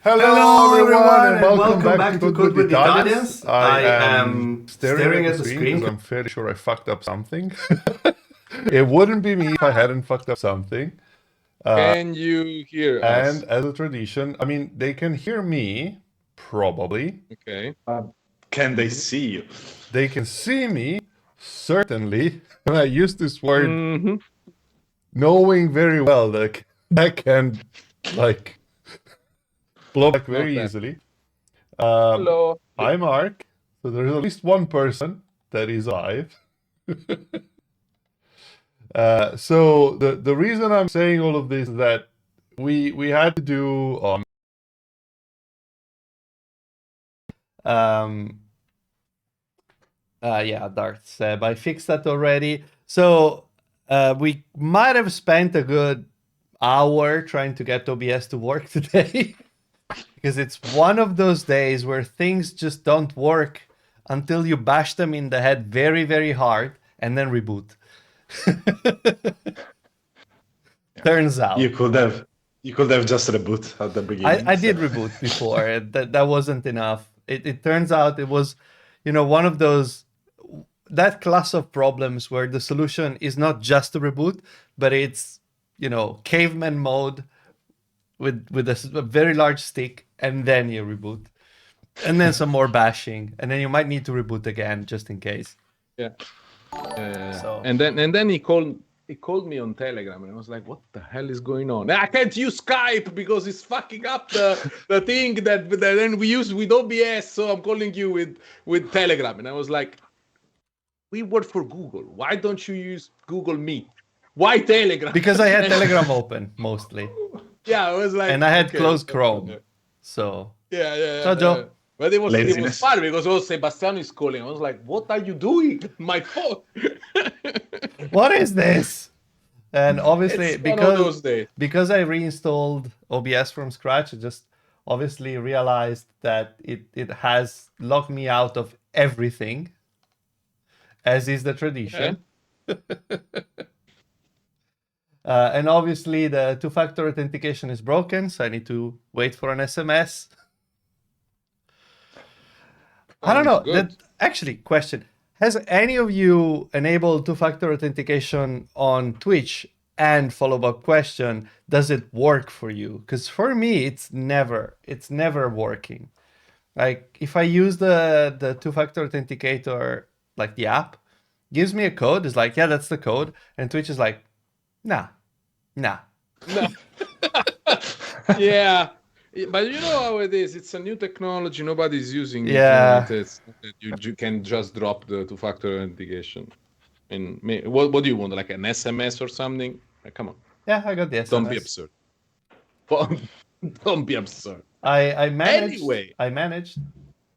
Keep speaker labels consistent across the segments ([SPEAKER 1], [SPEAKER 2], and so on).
[SPEAKER 1] Hello everyone,
[SPEAKER 2] and welcome back to Code with Italians. I am staring at the screen
[SPEAKER 1] because I'm fairly sure I fucked up something. It wouldn't be me if I hadn't fucked up something.
[SPEAKER 3] Can you hear us?
[SPEAKER 1] And as a tradition, I mean, they can hear me, probably.
[SPEAKER 3] Okay.
[SPEAKER 4] Can they see you?
[SPEAKER 1] They can see me, certainly. And I use this word knowing very well that that can, like, blow back very
[SPEAKER 3] Okay.
[SPEAKER 1] easily.
[SPEAKER 3] Hello.
[SPEAKER 1] Hi, Mark. So there's at least one person that is alive. So the reason I'm saying all of this is that we had to do Darth Seb. I fixed that already. So we might have spent a good hour trying to get OBS to work today. Because it's one of those days where things just don't work until you bash them in the head very, very hard and then reboot. Turns out.
[SPEAKER 4] You could have just reboot at the beginning.
[SPEAKER 1] I did reboot before. That wasn't enough. It turns out it was, one of those, that class of problems where the solution is not just a reboot, but it's, caveman mode with a very large stick, and then you reboot, and then some more bashing, and then you might need to reboot again just in case.
[SPEAKER 3] Yeah.
[SPEAKER 1] So-
[SPEAKER 3] And then he called me on Telegram, and I was like, "What the hell is going on? I can't use Skype because it's fucking up the thing that then we use with OBS. So I'm calling you with Telegram." And I was like, "We work for Google. Why don't you use Google Meet? Why Telegram?"
[SPEAKER 1] Because I had Telegram open mostly,
[SPEAKER 3] Yeah, I was like,
[SPEAKER 1] and I had
[SPEAKER 3] okay,
[SPEAKER 1] closed
[SPEAKER 3] okay,
[SPEAKER 1] Chrome.
[SPEAKER 3] okay.
[SPEAKER 1] So
[SPEAKER 3] Yeah.
[SPEAKER 1] Ciao, Joe.
[SPEAKER 3] But it was
[SPEAKER 4] Laziness.
[SPEAKER 3] fun because Sebastiano is calling. I was like, "What are you doing? My phone."
[SPEAKER 1] what is this? And obviously,
[SPEAKER 3] It's one of those days.
[SPEAKER 1] because I reinstalled OBS from scratch, I just obviously realized that it has locked me out of everything, as is the tradition. And obviously, the two-factor authentication is broken, so I need to wait for an SMS. I don't know.
[SPEAKER 3] Good.
[SPEAKER 1] Actually, question. Has any of you enabled two-factor authentication on Twitch? And follow-up question, does it work for you? Because for me, it's never working. Like, if I use the two-factor authenticator, like the app, gives me a code, it's like, yeah, that's the code. And Twitch is like, nah.
[SPEAKER 3] No. Yeah, but you know how it is. It's a new technology. Nobody's using it.
[SPEAKER 1] Yeah.
[SPEAKER 3] You can just drop the two-factor authentication. And what do you want? Like an SMS or something? Like, come on.
[SPEAKER 1] Yeah, I got the SMS.
[SPEAKER 3] Don't be absurd. Don't be absurd.
[SPEAKER 1] I managed.
[SPEAKER 3] Anyway.
[SPEAKER 1] I managed.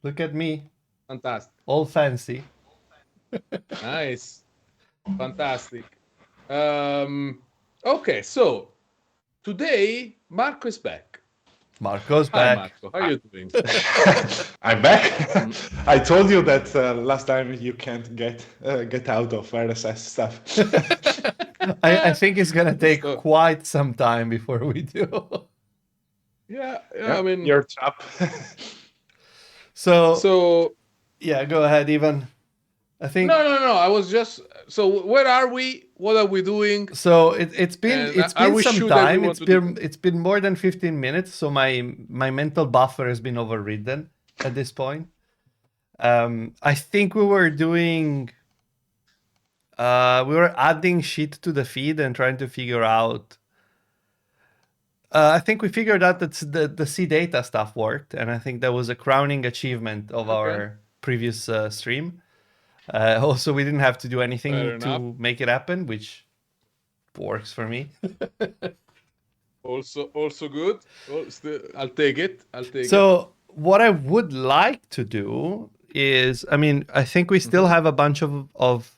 [SPEAKER 1] Look at me,
[SPEAKER 3] Fantastic.
[SPEAKER 1] all fancy.
[SPEAKER 3] Nice. Fantastic. Okay, so today Marco is back.
[SPEAKER 1] Marco's
[SPEAKER 3] Hi,
[SPEAKER 1] back.
[SPEAKER 3] Marco. How are you doing?
[SPEAKER 4] I'm back. I told you that last time you can't get out of RSS stuff.
[SPEAKER 1] I think it's gonna take
[SPEAKER 3] So-
[SPEAKER 1] quite some time before we do.
[SPEAKER 3] Yeah, I mean,
[SPEAKER 4] you're trapped.
[SPEAKER 1] So yeah, go ahead, Ivan. I think
[SPEAKER 3] no. I was just. So where are we? What are we doing?
[SPEAKER 1] so. It's been
[SPEAKER 3] And
[SPEAKER 1] it's
[SPEAKER 3] are
[SPEAKER 1] been
[SPEAKER 3] we
[SPEAKER 1] some
[SPEAKER 3] sure that we
[SPEAKER 1] time.
[SPEAKER 3] want
[SPEAKER 1] It's been more than 15 minutes. So my mental buffer has been overridden at this point. I think we were doing. We were adding shit to the feed and trying to figure out. I think we figured out that the C data stuff worked, and I think that was a crowning achievement of our previous stream. Also, we didn't have to do anything
[SPEAKER 3] Fair
[SPEAKER 1] to
[SPEAKER 3] enough.
[SPEAKER 1] make it happen, which works for me.
[SPEAKER 3] Also good. I'll take it.
[SPEAKER 1] So what I would like to do is, I mean, I think we still have a bunch of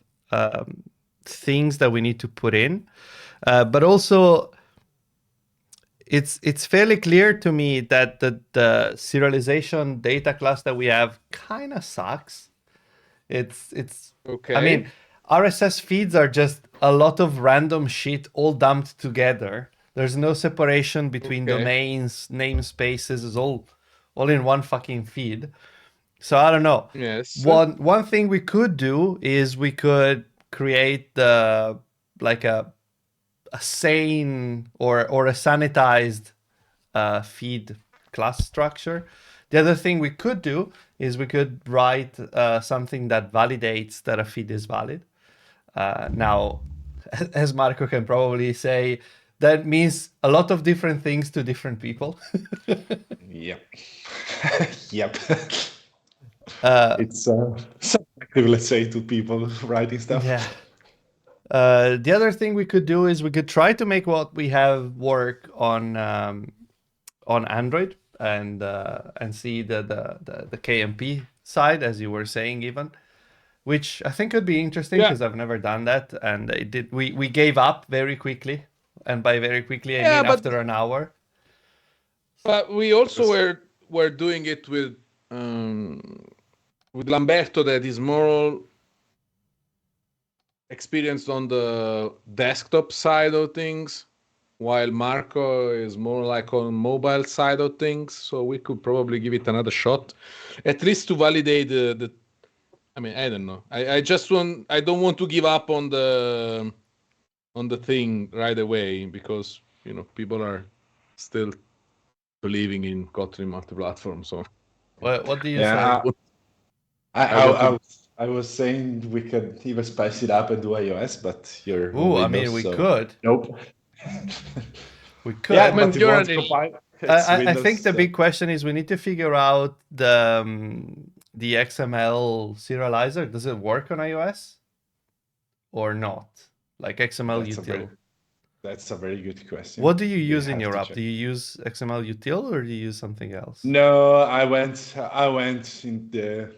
[SPEAKER 1] things that we need to put in, but also it's fairly clear to me that the serialization data class that we have kind of sucks. It's
[SPEAKER 3] Okay.
[SPEAKER 1] I mean, RSS feeds are just a lot of random shit all dumped together There's no separation between domains, namespaces. It's all in one fucking feed. So I don't know.
[SPEAKER 3] Yes.
[SPEAKER 1] One thing we could do is we could create a sane or a sanitized feed class structure. The other thing we could do is we could write something that validates that a feed is valid. Now, as Marco can probably say, that means a lot of different things to different people.
[SPEAKER 4] Yep. Yep. It's subjective, let's say, to people writing stuff.
[SPEAKER 1] Yeah. The other thing we could do is we could try to make what we have work on Android and see the KMP side, as you were saying, even, which I think could be interesting because I've never done that, and we gave up very quickly, and by very quickly I mean after an hour.
[SPEAKER 3] But we also were doing it with Lamberto, that is more experienced on the desktop side of things, while Marco is more like on mobile side of things. So we could probably give it another shot, at least to validate the I mean, I don't know. I don't want to give up on the thing right away, because people are still believing in Kotlin multi-platform. So
[SPEAKER 1] what do you say?
[SPEAKER 4] I was saying we could even spice it up and do iOS, but you're
[SPEAKER 1] I mean, we could.
[SPEAKER 4] Nope.
[SPEAKER 1] We could.
[SPEAKER 4] Yeah,
[SPEAKER 3] but
[SPEAKER 1] I think the big question is we need to figure out the XML serializer. Does it work on iOS or not? Like XML util.
[SPEAKER 4] That's a very good question.
[SPEAKER 1] What do you use in your app? Do you use XML util or do you use something else?
[SPEAKER 4] No, I went in the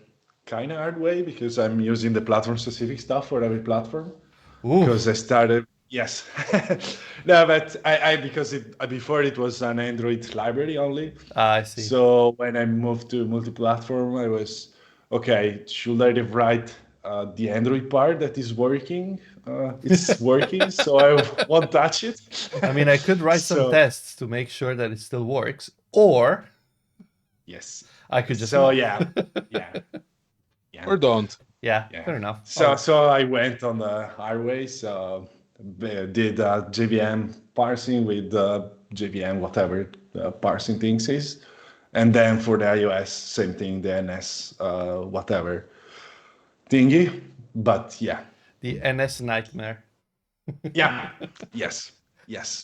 [SPEAKER 4] kind of hard way, because I'm using the platform specific stuff for every platform. Because I started. Yes. No, but I because before it was an Android library only.
[SPEAKER 1] I see.
[SPEAKER 4] So when I moved to multi-platform, I was, okay, should I write the Android part that is working? It's working, so I won't touch it.
[SPEAKER 1] I mean, I could write some tests to make sure that it still works, or
[SPEAKER 4] yes,
[SPEAKER 1] I could just.
[SPEAKER 4] So yeah.
[SPEAKER 3] Or don't.
[SPEAKER 1] Yeah, fair enough.
[SPEAKER 4] So I went on the hard way. So did JVM parsing with JVM, whatever parsing things is. And then for the iOS, same thing, the NS, whatever thingy. But yeah.
[SPEAKER 1] The NS nightmare.
[SPEAKER 4] Yeah. Yes.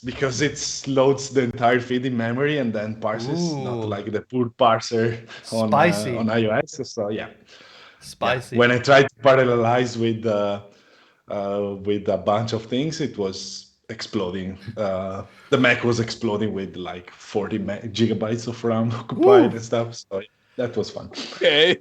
[SPEAKER 4] Because it loads the entire feed in memory and then parses, not like the poor parser on iOS. So yeah.
[SPEAKER 1] Spicy.
[SPEAKER 4] Yeah. When I tried to parallelize with a bunch of things, it was exploding. The Mac was exploding with like 40 gigabytes of RAM occupied and stuff. So that was fun.
[SPEAKER 3] Okay.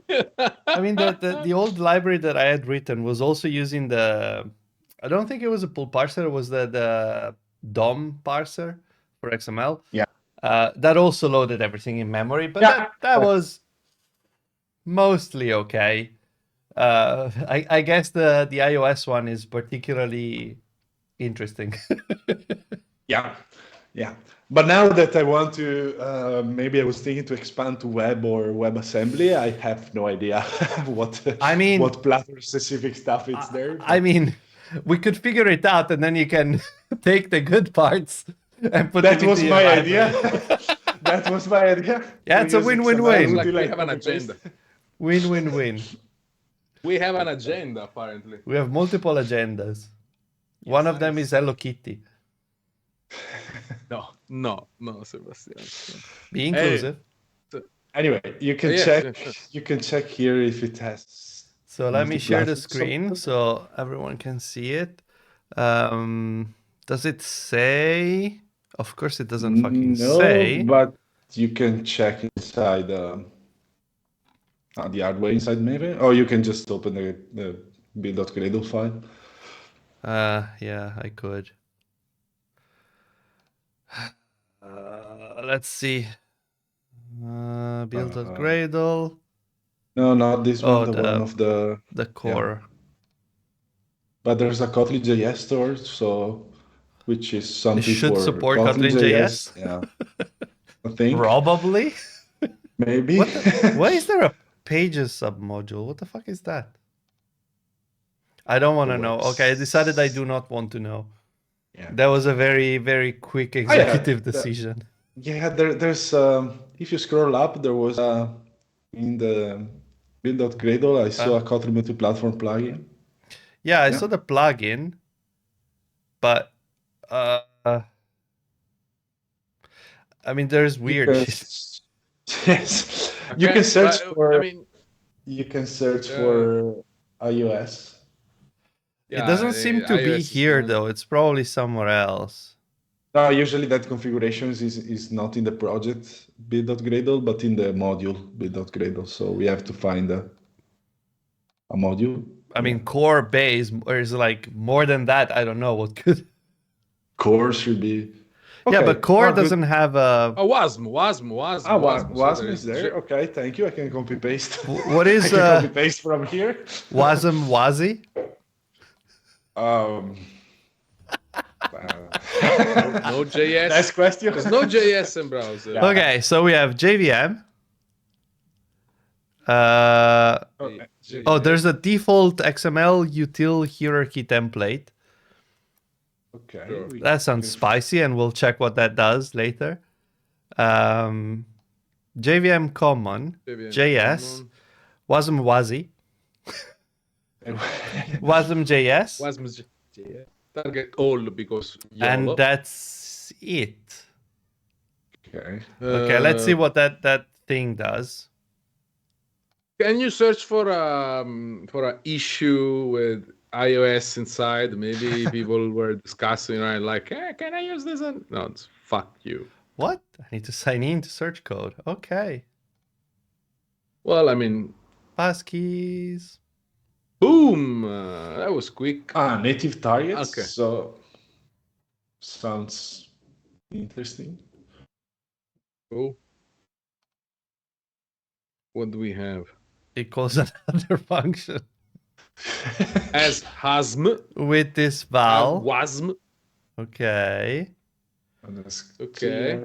[SPEAKER 1] I mean, the old library that I had written was also using I don't think it was a pull parser. It was the DOM parser for XML.
[SPEAKER 4] Yeah.
[SPEAKER 1] That also loaded everything in memory, but that was mostly okay. I guess the iOS one is particularly interesting.
[SPEAKER 4] Yeah. But now that I want to, maybe I was thinking to expand to web or WebAssembly. I have no idea what platform specific stuff is there.
[SPEAKER 1] I mean, we could figure it out, and then you can take the good parts and put
[SPEAKER 4] that
[SPEAKER 1] them
[SPEAKER 4] was
[SPEAKER 1] into
[SPEAKER 4] my
[SPEAKER 1] your
[SPEAKER 4] idea. That was my idea.
[SPEAKER 1] Yeah, it's a win-win-win.
[SPEAKER 3] Like we have an agenda.
[SPEAKER 1] Win-win-win.
[SPEAKER 3] We have an agenda, apparently.
[SPEAKER 1] We have multiple agendas. One of them is Hello Kitty.
[SPEAKER 3] No, Sebastian.
[SPEAKER 1] Be inclusive.
[SPEAKER 4] Anyway, you can check. Sure. You can check here if it has.
[SPEAKER 1] So let me share the screen so everyone can see it. Does it say? Of course, it doesn't fucking say.
[SPEAKER 4] But you can check inside the hardware inside maybe, or you can just open the build.gradle file.
[SPEAKER 1] Yeah, I could. Let's see. Build.gradle.
[SPEAKER 4] No, not this one. The one of
[SPEAKER 1] the core.
[SPEAKER 4] Yeah. But there's a Kotlin.js store, so which is something
[SPEAKER 1] should
[SPEAKER 4] for
[SPEAKER 1] support
[SPEAKER 4] Kotlin
[SPEAKER 1] Kotlin JS.
[SPEAKER 4] Yeah, I think
[SPEAKER 1] Probably.
[SPEAKER 4] maybe.
[SPEAKER 1] Why is there a pages submodule? What the fuck is that? I don't want to know. Okay, I decided I do not want to know.
[SPEAKER 4] Yeah.
[SPEAKER 1] That was a very, very quick executive decision.
[SPEAKER 4] There's if you scroll up, there was in the build.gradle, I saw a Kotlin multi-platform plugin.
[SPEAKER 1] Yeah, I saw the plugin, but I mean, there's weird shit.
[SPEAKER 4] Yes,
[SPEAKER 3] Okay,
[SPEAKER 4] you can search for.
[SPEAKER 3] I mean,
[SPEAKER 4] you can search for iOS.
[SPEAKER 1] It doesn't seem to be here though. It's probably somewhere else.
[SPEAKER 4] No, usually that configuration is not in the project build.gradle, but in the module build.gradle. So we have to find a module.
[SPEAKER 1] I mean, core base, or is like more than that? I don't know what could.
[SPEAKER 4] Core should be. Okay.
[SPEAKER 1] Yeah, but core doesn't have a.
[SPEAKER 3] Oh, WASM.
[SPEAKER 4] WASM is there. Okay, thank you. I can copy paste.
[SPEAKER 1] What is
[SPEAKER 4] I can copy paste from here?
[SPEAKER 1] WASM WASI?
[SPEAKER 3] No JS.
[SPEAKER 4] Next question.
[SPEAKER 3] There's no JS in browser.
[SPEAKER 4] Yeah.
[SPEAKER 1] Okay, so we have JVM. There's a default XML util hierarchy template.
[SPEAKER 4] Okay.
[SPEAKER 3] Sure.
[SPEAKER 1] That sounds spicy, and we'll check what that does later. JVM common, JS, WASM WASI, WASM JS,
[SPEAKER 3] WASM JS. Target all because YOLO.
[SPEAKER 1] and that's it.
[SPEAKER 4] Okay.
[SPEAKER 1] Okay, let's see what that thing does.
[SPEAKER 3] Can you search for a issue with iOS inside? Maybe people were discussing, right? Like, can I use this? No, it's fuck you.
[SPEAKER 1] What? I need to sign in to search code. Okay.
[SPEAKER 3] Well, I mean,
[SPEAKER 1] Passkeys.
[SPEAKER 3] boom! That was quick.
[SPEAKER 4] Native targets.
[SPEAKER 3] Okay.
[SPEAKER 4] So sounds interesting.
[SPEAKER 3] Cool. What do we have?
[SPEAKER 1] Equals another function
[SPEAKER 3] As HASM.
[SPEAKER 1] with this val.
[SPEAKER 3] WASM.
[SPEAKER 1] Okay.
[SPEAKER 3] Okay.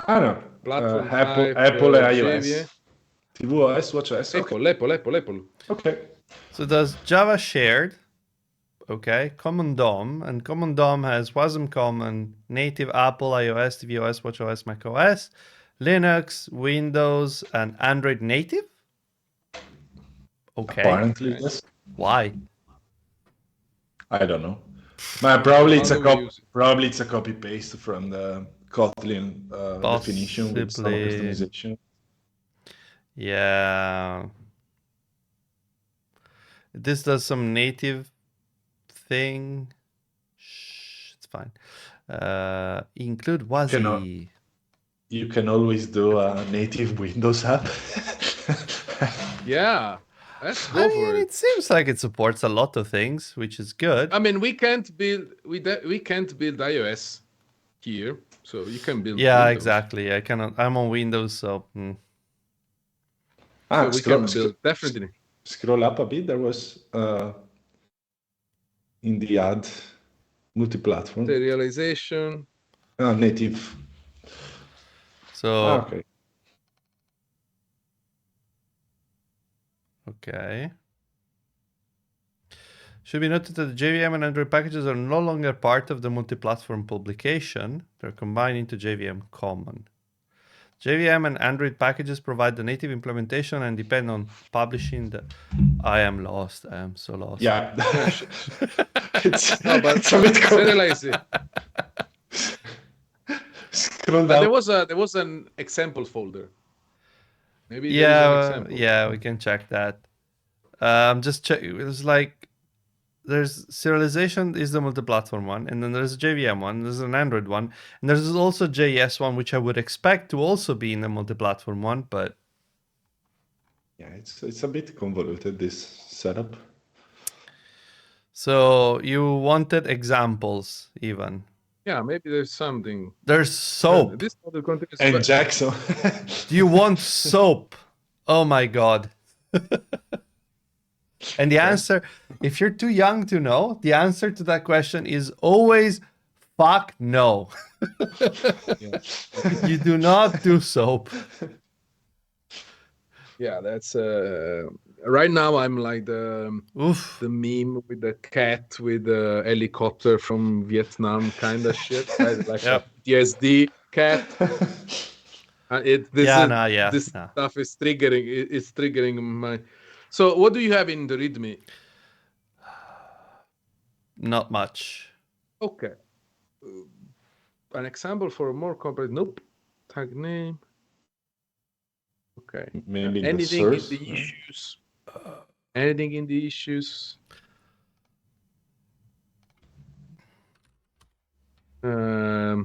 [SPEAKER 4] I don't know.
[SPEAKER 3] Platform
[SPEAKER 4] Apple and iOS.
[SPEAKER 3] JVM.
[SPEAKER 4] tvOS, WatchOS.
[SPEAKER 3] Apple.
[SPEAKER 4] Okay.
[SPEAKER 1] So does Java shared? Okay. Common DOM, and common DOM has WASM common, native Apple, iOS, tvOS, watchOS, macOS, Linux, Windows, and Android native. Okay.
[SPEAKER 4] Apparently, yes.
[SPEAKER 1] Why?
[SPEAKER 4] I don't know. But probably
[SPEAKER 3] How
[SPEAKER 4] it's a
[SPEAKER 3] do we use it?
[SPEAKER 4] probably it's a copy paste from the Kotlin definition with some
[SPEAKER 1] Possibly.
[SPEAKER 4] customization.
[SPEAKER 1] Yeah. This does some native thing. Shh, it's fine. Include WASI.
[SPEAKER 4] You can always do a native Windows app.
[SPEAKER 3] Yeah. Let's go
[SPEAKER 1] I
[SPEAKER 3] for
[SPEAKER 1] mean,
[SPEAKER 3] it.
[SPEAKER 1] it seems like it supports a lot of things, which is good.
[SPEAKER 3] I mean, we can't build iOS here, so you can build.
[SPEAKER 1] Yeah,
[SPEAKER 3] Windows.
[SPEAKER 1] exactly. I cannot. I'm on Windows, so.
[SPEAKER 3] So we can build definitely.
[SPEAKER 4] Scroll up a bit. There was in the ad multi-platform
[SPEAKER 3] Serialization.
[SPEAKER 4] native.
[SPEAKER 1] So.
[SPEAKER 4] Okay.
[SPEAKER 1] Okay. Should be noted that the JVM and Android packages are no longer part of the multi-platform publication. They're combined into JVM Common. JVM and Android packages provide the native implementation and depend on publishing the... I am lost. I am so lost.
[SPEAKER 4] Yeah.
[SPEAKER 3] It's a bit serialize.
[SPEAKER 4] Scroll
[SPEAKER 3] But
[SPEAKER 4] down.
[SPEAKER 3] there was an example folder. Maybe
[SPEAKER 1] Yeah, we can check that. Just check. It's like there's serialization is the multi-platform one, and then there's a JVM one, there's an Android one, and there's also JS one, which I would expect to also be in the multi-platform one, but
[SPEAKER 4] Yeah, it's a bit convoluted, this setup.
[SPEAKER 1] so you wanted examples even.
[SPEAKER 3] Yeah, maybe there's something.
[SPEAKER 1] There's soap.
[SPEAKER 3] This model continues.
[SPEAKER 4] And Jackson.
[SPEAKER 1] Do you want soap? Oh my god. And the answer, if you're too young to know, the answer to that question is always fuck no. You do not do soap.
[SPEAKER 3] Yeah, that's right now I'm like the meme with the cat with the helicopter from Vietnam kind of shit, right? Like a PTSD cat. This stuff is triggering. It's triggering my. So, what do you have in the README?
[SPEAKER 1] Not much.
[SPEAKER 3] Okay. An example for a more complex. Nope. Tag name. Okay.
[SPEAKER 4] Maybe
[SPEAKER 3] anything in
[SPEAKER 4] the
[SPEAKER 3] issues. Anything in the issues. Okay.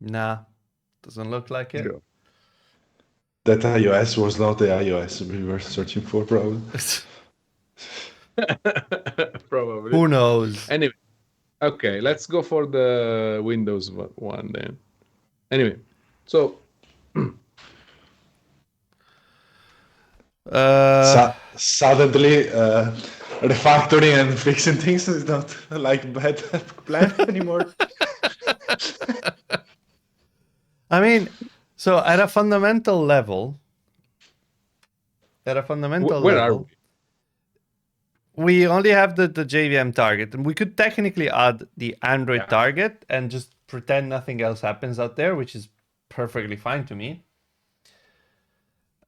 [SPEAKER 1] Nah, doesn't look like it.
[SPEAKER 3] Sure.
[SPEAKER 4] That iOS was not the iOS we were searching for, probably.
[SPEAKER 3] Probably.
[SPEAKER 1] Who knows?
[SPEAKER 3] Anyway, okay, let's go for the Windows one then. Anyway, so
[SPEAKER 4] suddenly refactoring and fixing things is not like bad plan anymore.
[SPEAKER 1] I mean, so at a fundamental level,
[SPEAKER 3] where are
[SPEAKER 1] we only have the JVM target, and we could technically add the Android target and just pretend nothing else happens out there, which is perfectly fine to me.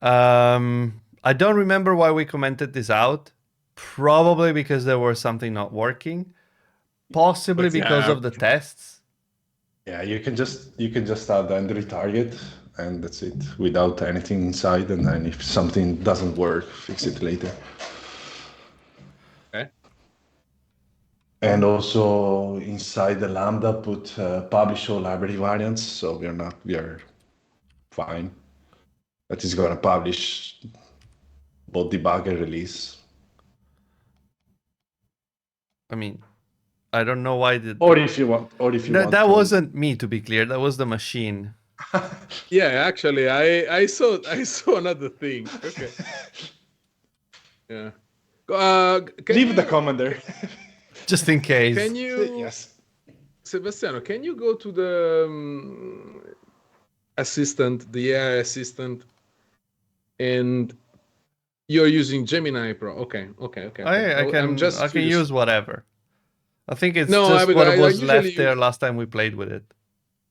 [SPEAKER 1] I don't remember why we commented this out. Probably because there was something not working. Possibly because of the tests.
[SPEAKER 4] Yeah, you can just add the Android target and that's it, without anything inside. And then if something doesn't work, fix it later.
[SPEAKER 3] Okay.
[SPEAKER 4] And also inside the Lambda, put publish all library variants. So we are fine. That is gonna publish both debug and release.
[SPEAKER 1] I mean, I don't know why did.
[SPEAKER 4] Or if you want.
[SPEAKER 1] That wasn't me, to be clear. That was the machine.
[SPEAKER 3] Yeah, actually, I saw another thing. Okay. Yeah.
[SPEAKER 4] Leave the comment there.
[SPEAKER 1] Just in case.
[SPEAKER 3] Can you?
[SPEAKER 4] Yes.
[SPEAKER 3] Sebastiano, can you go to the assistant, the AI assistant, and you're using Gemini Pro? Okay.
[SPEAKER 1] I can use whatever. I think it's just what was left there last time we played with it.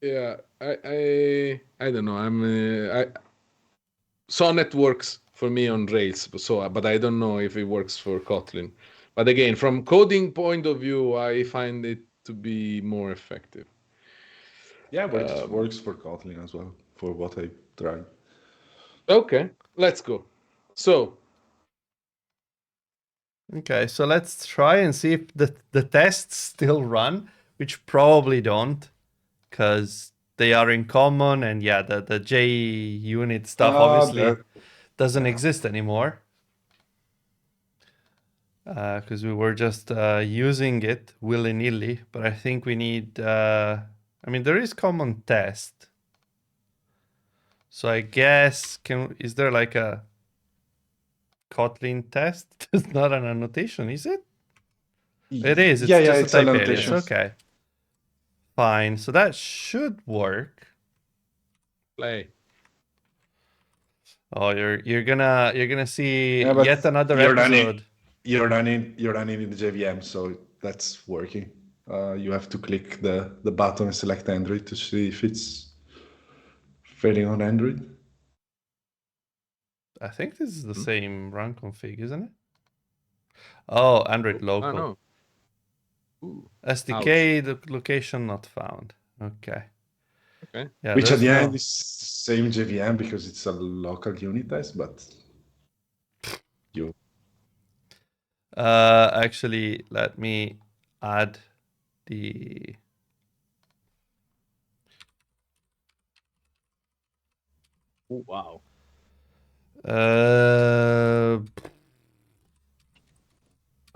[SPEAKER 3] Yeah, I don't know. Sonnet works for me on Rails, but I don't know if it works for Kotlin. But again, from coding point of view, I find it to be more effective.
[SPEAKER 4] Yeah, but it works for Kotlin as well, for what I tried.
[SPEAKER 3] Okay, let's go.
[SPEAKER 1] Okay, so let's try and see if the tests still run, which probably don't, because they are in common, and yeah, the JUnit stuff obviously doesn't exist anymore. Because we were just using it willy-nilly, but I think we need... I mean, there is common test. So I guess, is there like a Kotlin test? It's not an annotation, is it? It is. It's just a type alias. Okay. Fine. So that should work.
[SPEAKER 3] Play.
[SPEAKER 1] Oh, you're gonna see yet another episode.
[SPEAKER 4] You're running in the JVM, so that's working. You have to click the button and select Android to see if it's failing on Android.
[SPEAKER 1] I think this is the same run config, isn't it? Oh, Android local.
[SPEAKER 3] Oh, no. Ooh,
[SPEAKER 1] SDK the location not found. Okay. Yeah,
[SPEAKER 4] which at the end is same JVM because it's a local unit test, but you.
[SPEAKER 1] Actually, let me add the.
[SPEAKER 3] Oh, wow.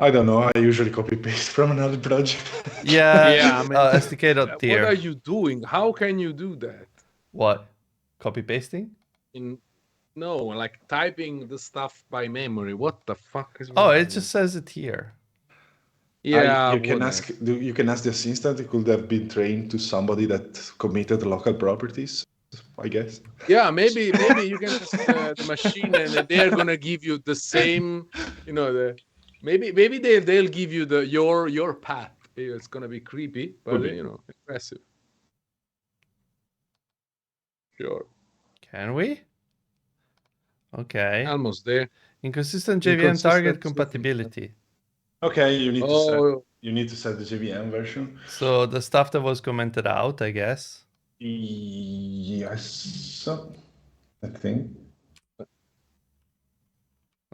[SPEAKER 4] I don't know. I usually copy paste from another project.
[SPEAKER 1] Yeah. I mean, SDK.tier.
[SPEAKER 3] What are you doing? How can you do that?
[SPEAKER 1] What? Copy pasting?
[SPEAKER 3] No, like typing the stuff by memory. What the fuck is
[SPEAKER 1] Oh,
[SPEAKER 3] wrong
[SPEAKER 1] it
[SPEAKER 3] with
[SPEAKER 1] just says it here.
[SPEAKER 3] Yeah,
[SPEAKER 4] you can ask the assistant. It could have been trained to somebody that committed local properties, I guess.
[SPEAKER 3] Yeah, maybe you can ask the machine, and they're gonna give you the same. Maybe they'll give you your path. It's gonna be creepy, but impressive. Sure.
[SPEAKER 1] Can we? Okay.
[SPEAKER 3] Almost there.
[SPEAKER 1] Inconsistent JVM target compatibility.
[SPEAKER 4] Okay, you need to set the JVM version.
[SPEAKER 1] So the stuff that was commented out, I guess.
[SPEAKER 4] Yes, I think.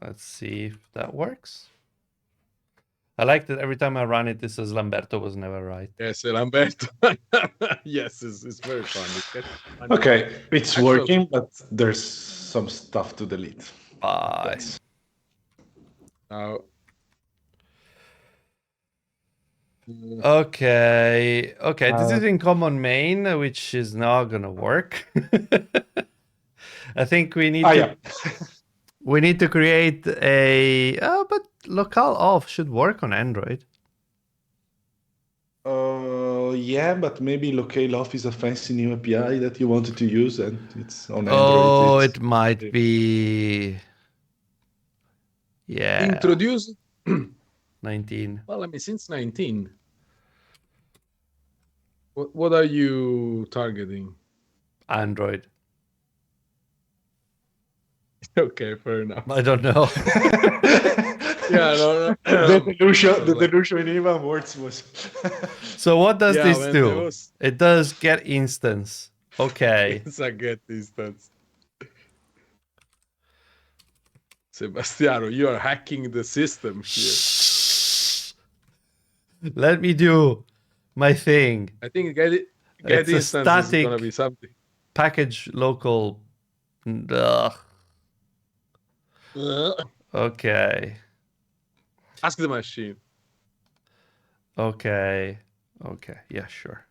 [SPEAKER 1] Let's see if that works. I like that every time I run it, this says Lamberto was never right.
[SPEAKER 3] Yes, Lamberto. Yes, it's very fun.
[SPEAKER 4] Okay, it's working, but there's some stuff to delete.
[SPEAKER 1] Bye. Okay, this is in common main, which is not gonna work. I think we need to we need to create a but local off should work on Android.
[SPEAKER 4] Yeah, but maybe locale-off is a fancy new API that you wanted to use, and it's on Android.
[SPEAKER 1] Oh, it might be. Yeah.
[SPEAKER 3] Introduce
[SPEAKER 1] 19.
[SPEAKER 3] Well, I mean, since 19. What are you targeting?
[SPEAKER 1] Android.
[SPEAKER 3] Okay, fair enough.
[SPEAKER 1] I don't know.
[SPEAKER 3] Yeah, no.
[SPEAKER 4] The delusion in Ivan words was.
[SPEAKER 1] So what does this do? It does get instance. Okay.
[SPEAKER 3] It's a get instance. Sebastiano, you are hacking the system here.
[SPEAKER 1] Let me do my thing.
[SPEAKER 3] I think get instance is gonna be something.
[SPEAKER 1] Package local. Ugh. Okay.
[SPEAKER 3] Ask the machine.
[SPEAKER 1] Okay. Yeah, sure.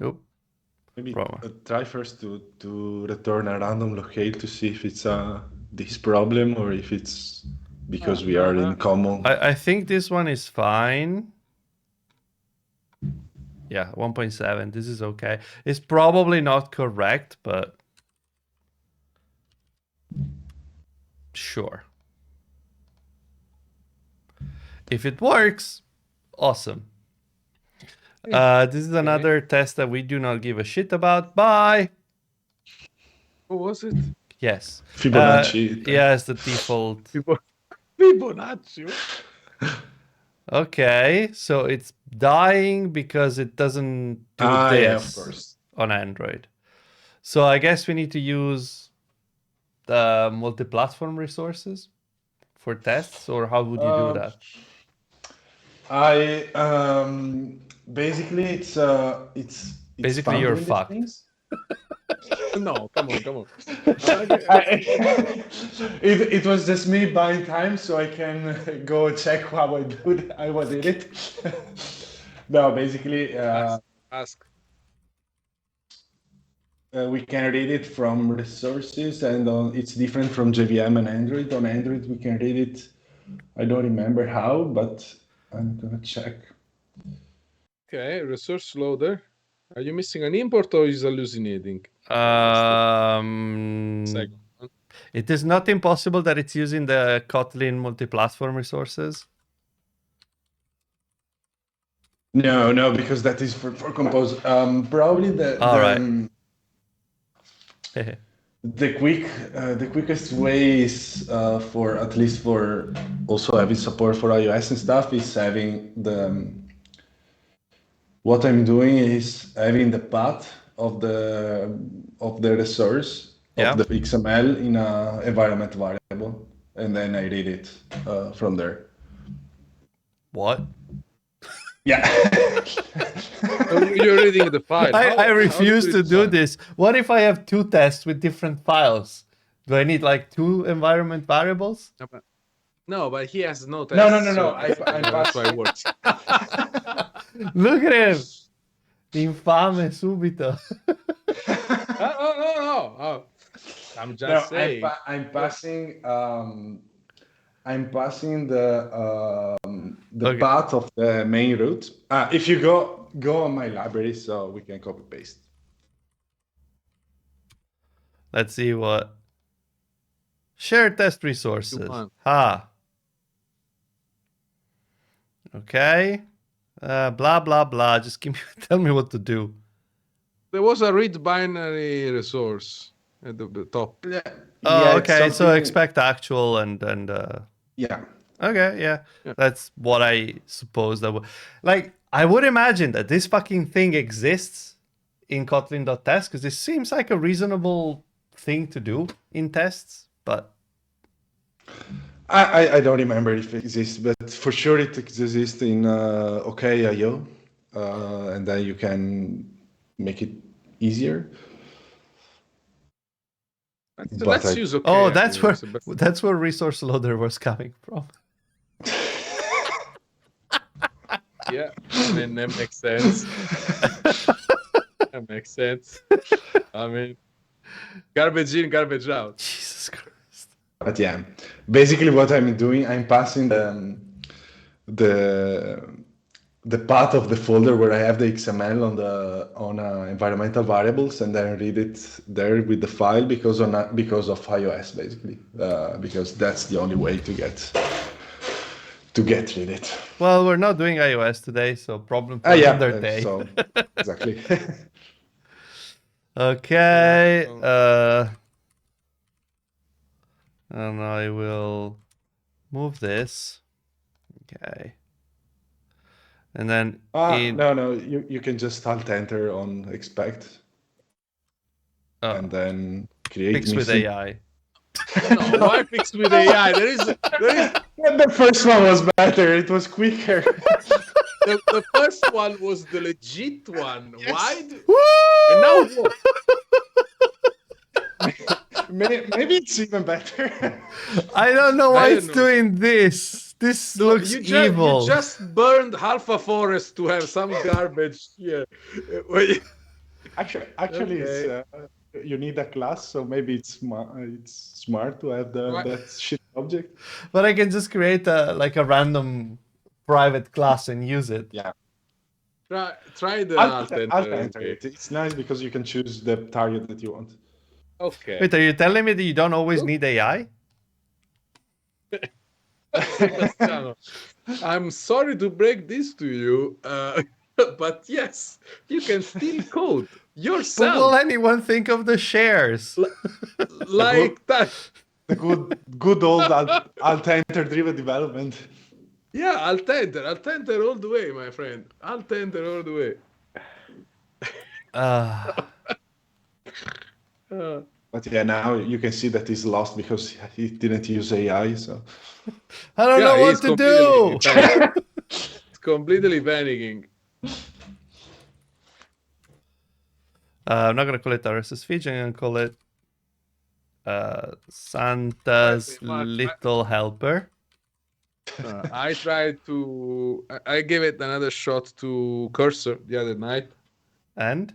[SPEAKER 1] Nope.
[SPEAKER 4] Maybe try first to return a random locale to see if it's this problem or if it's because we are in common.
[SPEAKER 1] I think this one is fine. Yeah, 1.7. This is okay. It's probably not correct, but sure. If it works, awesome. This is another test that we do not give a shit about. Bye.
[SPEAKER 3] What was it?
[SPEAKER 1] Yes.
[SPEAKER 4] Fibonacci.
[SPEAKER 1] Yes, the default.
[SPEAKER 3] Fibonacci.
[SPEAKER 1] Okay, so it's dying because it doesn't do this
[SPEAKER 4] yeah, of course.
[SPEAKER 1] On Android. So I guess we need to use the multi-platform resources for tests, or how would you do that?
[SPEAKER 4] Basically it's
[SPEAKER 1] basically you're fucked.
[SPEAKER 3] No, come on.
[SPEAKER 4] It was just me buying time so I can go check how I did it. No, basically
[SPEAKER 3] ask.
[SPEAKER 4] We can read it from resources, and it's different from JVM and Android. On Android we can read it. I don't remember how, but I'm gonna check.
[SPEAKER 3] Okay, resource loader. Are you missing an import or is hallucinating?
[SPEAKER 1] It is not impossible that it's using the Kotlin multi-platform resources.
[SPEAKER 4] No, because that is for Compose. Probably the quickest way is for at least for also having support for iOS and stuff is having what I'm doing is having the path of the resource of the XML in a environment variable, and then I read it from there.
[SPEAKER 1] What?
[SPEAKER 4] Yeah.
[SPEAKER 3] You're reading the file.
[SPEAKER 1] I refuse to do this. What if I have two tests with different files? Do I need like two environment variables?
[SPEAKER 3] No, but he has no test.
[SPEAKER 4] No.
[SPEAKER 3] That's why it works.
[SPEAKER 1] Look at him! Infame subito.
[SPEAKER 3] No. Oh, I'm just saying.
[SPEAKER 4] I'm passing. I'm passing the
[SPEAKER 1] Okay.
[SPEAKER 4] path of the main route. If you go on my library, so we can copy paste.
[SPEAKER 1] Let's see what. Share test resources. Okay. Blah blah blah. Just tell me what to do.
[SPEAKER 3] There was a read binary resource at the top.
[SPEAKER 4] Yeah.
[SPEAKER 1] Oh, okay. So expect actual and
[SPEAKER 4] yeah.
[SPEAKER 1] Okay, yeah. That's what I suppose that would. Like, I would imagine that this fucking thing exists in Kotlin.test because this seems like a reasonable thing to do in tests, but
[SPEAKER 4] I don't remember if it exists, but for sure it exists in OK.io, and then you can make it easier.
[SPEAKER 3] Let's use OK.
[SPEAKER 1] Oh, that's where resource loader was coming from.
[SPEAKER 3] Yeah, I mean, that makes sense. That makes sense. I mean, garbage in, garbage out.
[SPEAKER 1] Jesus Christ.
[SPEAKER 4] But yeah, basically what I'm doing, I'm passing the path of the folder where I have the XML on environmental variables, and then read it there with the file because of iOS, basically, because that's the only way to get rid it.
[SPEAKER 1] Well, we're not doing iOS today, so problem for another day.
[SPEAKER 4] So exactly.
[SPEAKER 1] Okay. And I will move this. Okay. And then
[SPEAKER 4] no, you can just alt enter on expect, and then create
[SPEAKER 1] fix with AI.
[SPEAKER 3] No, why fix with AI? There is.
[SPEAKER 4] The first one was better. It was quicker.
[SPEAKER 3] The first one was the legit one.
[SPEAKER 4] Yes.
[SPEAKER 3] Why?
[SPEAKER 1] And
[SPEAKER 3] now what?
[SPEAKER 4] Maybe it's even better.
[SPEAKER 1] I don't know why it's doing this. This looks evil.
[SPEAKER 3] You just burned half a forest to have some garbage here.
[SPEAKER 4] Actually, okay. You need a class, so maybe it's smart to have that shit object.
[SPEAKER 1] But I can just create a random private class and use it.
[SPEAKER 4] Yeah.
[SPEAKER 3] Try the
[SPEAKER 4] alt enter. It's nice because you can choose the target that you want.
[SPEAKER 3] Okay.
[SPEAKER 1] Wait, are you telling me that you don't always need AI?
[SPEAKER 3] I'm sorry to break this to you, but yes, you can still code yourself.
[SPEAKER 1] But will anyone think of the shares?
[SPEAKER 3] Like that.
[SPEAKER 4] The good old alt enter driven development.
[SPEAKER 3] Yeah, alt enter all the way, my friend. Alt enter all the way.
[SPEAKER 4] But yeah, now you can see that he's lost because he didn't use AI. So
[SPEAKER 1] I don't know what to do.
[SPEAKER 3] It's completely panicking.
[SPEAKER 1] I'm not gonna call it RSS Feeds. I'm gonna call it Santa's Little Helper.
[SPEAKER 3] I tried to. I gave it another shot to Cursor the other night,
[SPEAKER 1] and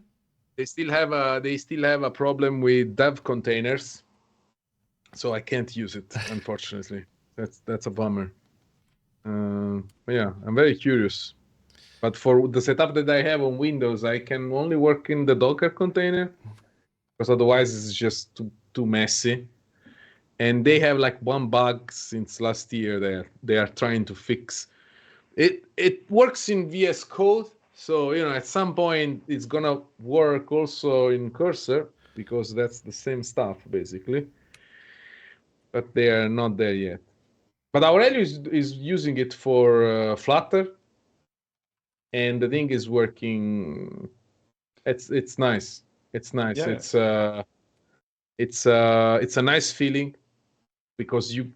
[SPEAKER 3] they still have a problem with dev containers, so I can't use it, unfortunately. That's a bummer. Yeah, I'm very curious. But for the setup that I have on Windows, I can only work in the Docker container because otherwise it's just too messy. And they have like one bug since last year they are trying to fix. It works in VS Code, so at some point it's gonna work also in Cursor because that's the same stuff basically. But they are not there yet. But Aurelio is using it for Flutter, and the thing is working. It's nice. It's nice. Yeah. It's a nice feeling because you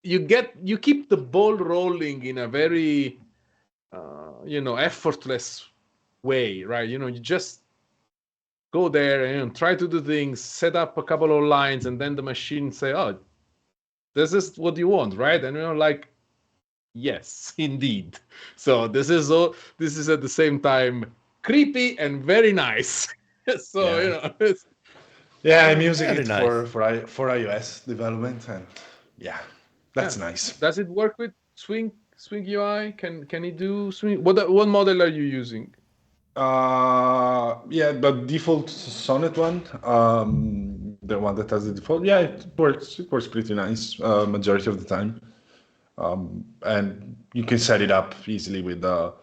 [SPEAKER 3] keep the ball rolling in a very effortless way, right? You just go there and try to do things, set up a couple of lines, and then the machine say, "Oh, this is what you want, right?" And like, yes, indeed. So this is at the same time creepy and very nice. So
[SPEAKER 4] Yeah, I'm using
[SPEAKER 1] Very
[SPEAKER 4] it
[SPEAKER 1] nice.
[SPEAKER 4] for iOS development, and yeah, that's nice.
[SPEAKER 3] Does it work with Swing UI? Can it do Swing? What model are you using?
[SPEAKER 4] Yeah, but default Sonnet one, the one that has the default, yeah, it works. It works pretty nice majority of the time, and you can set it up easily with the.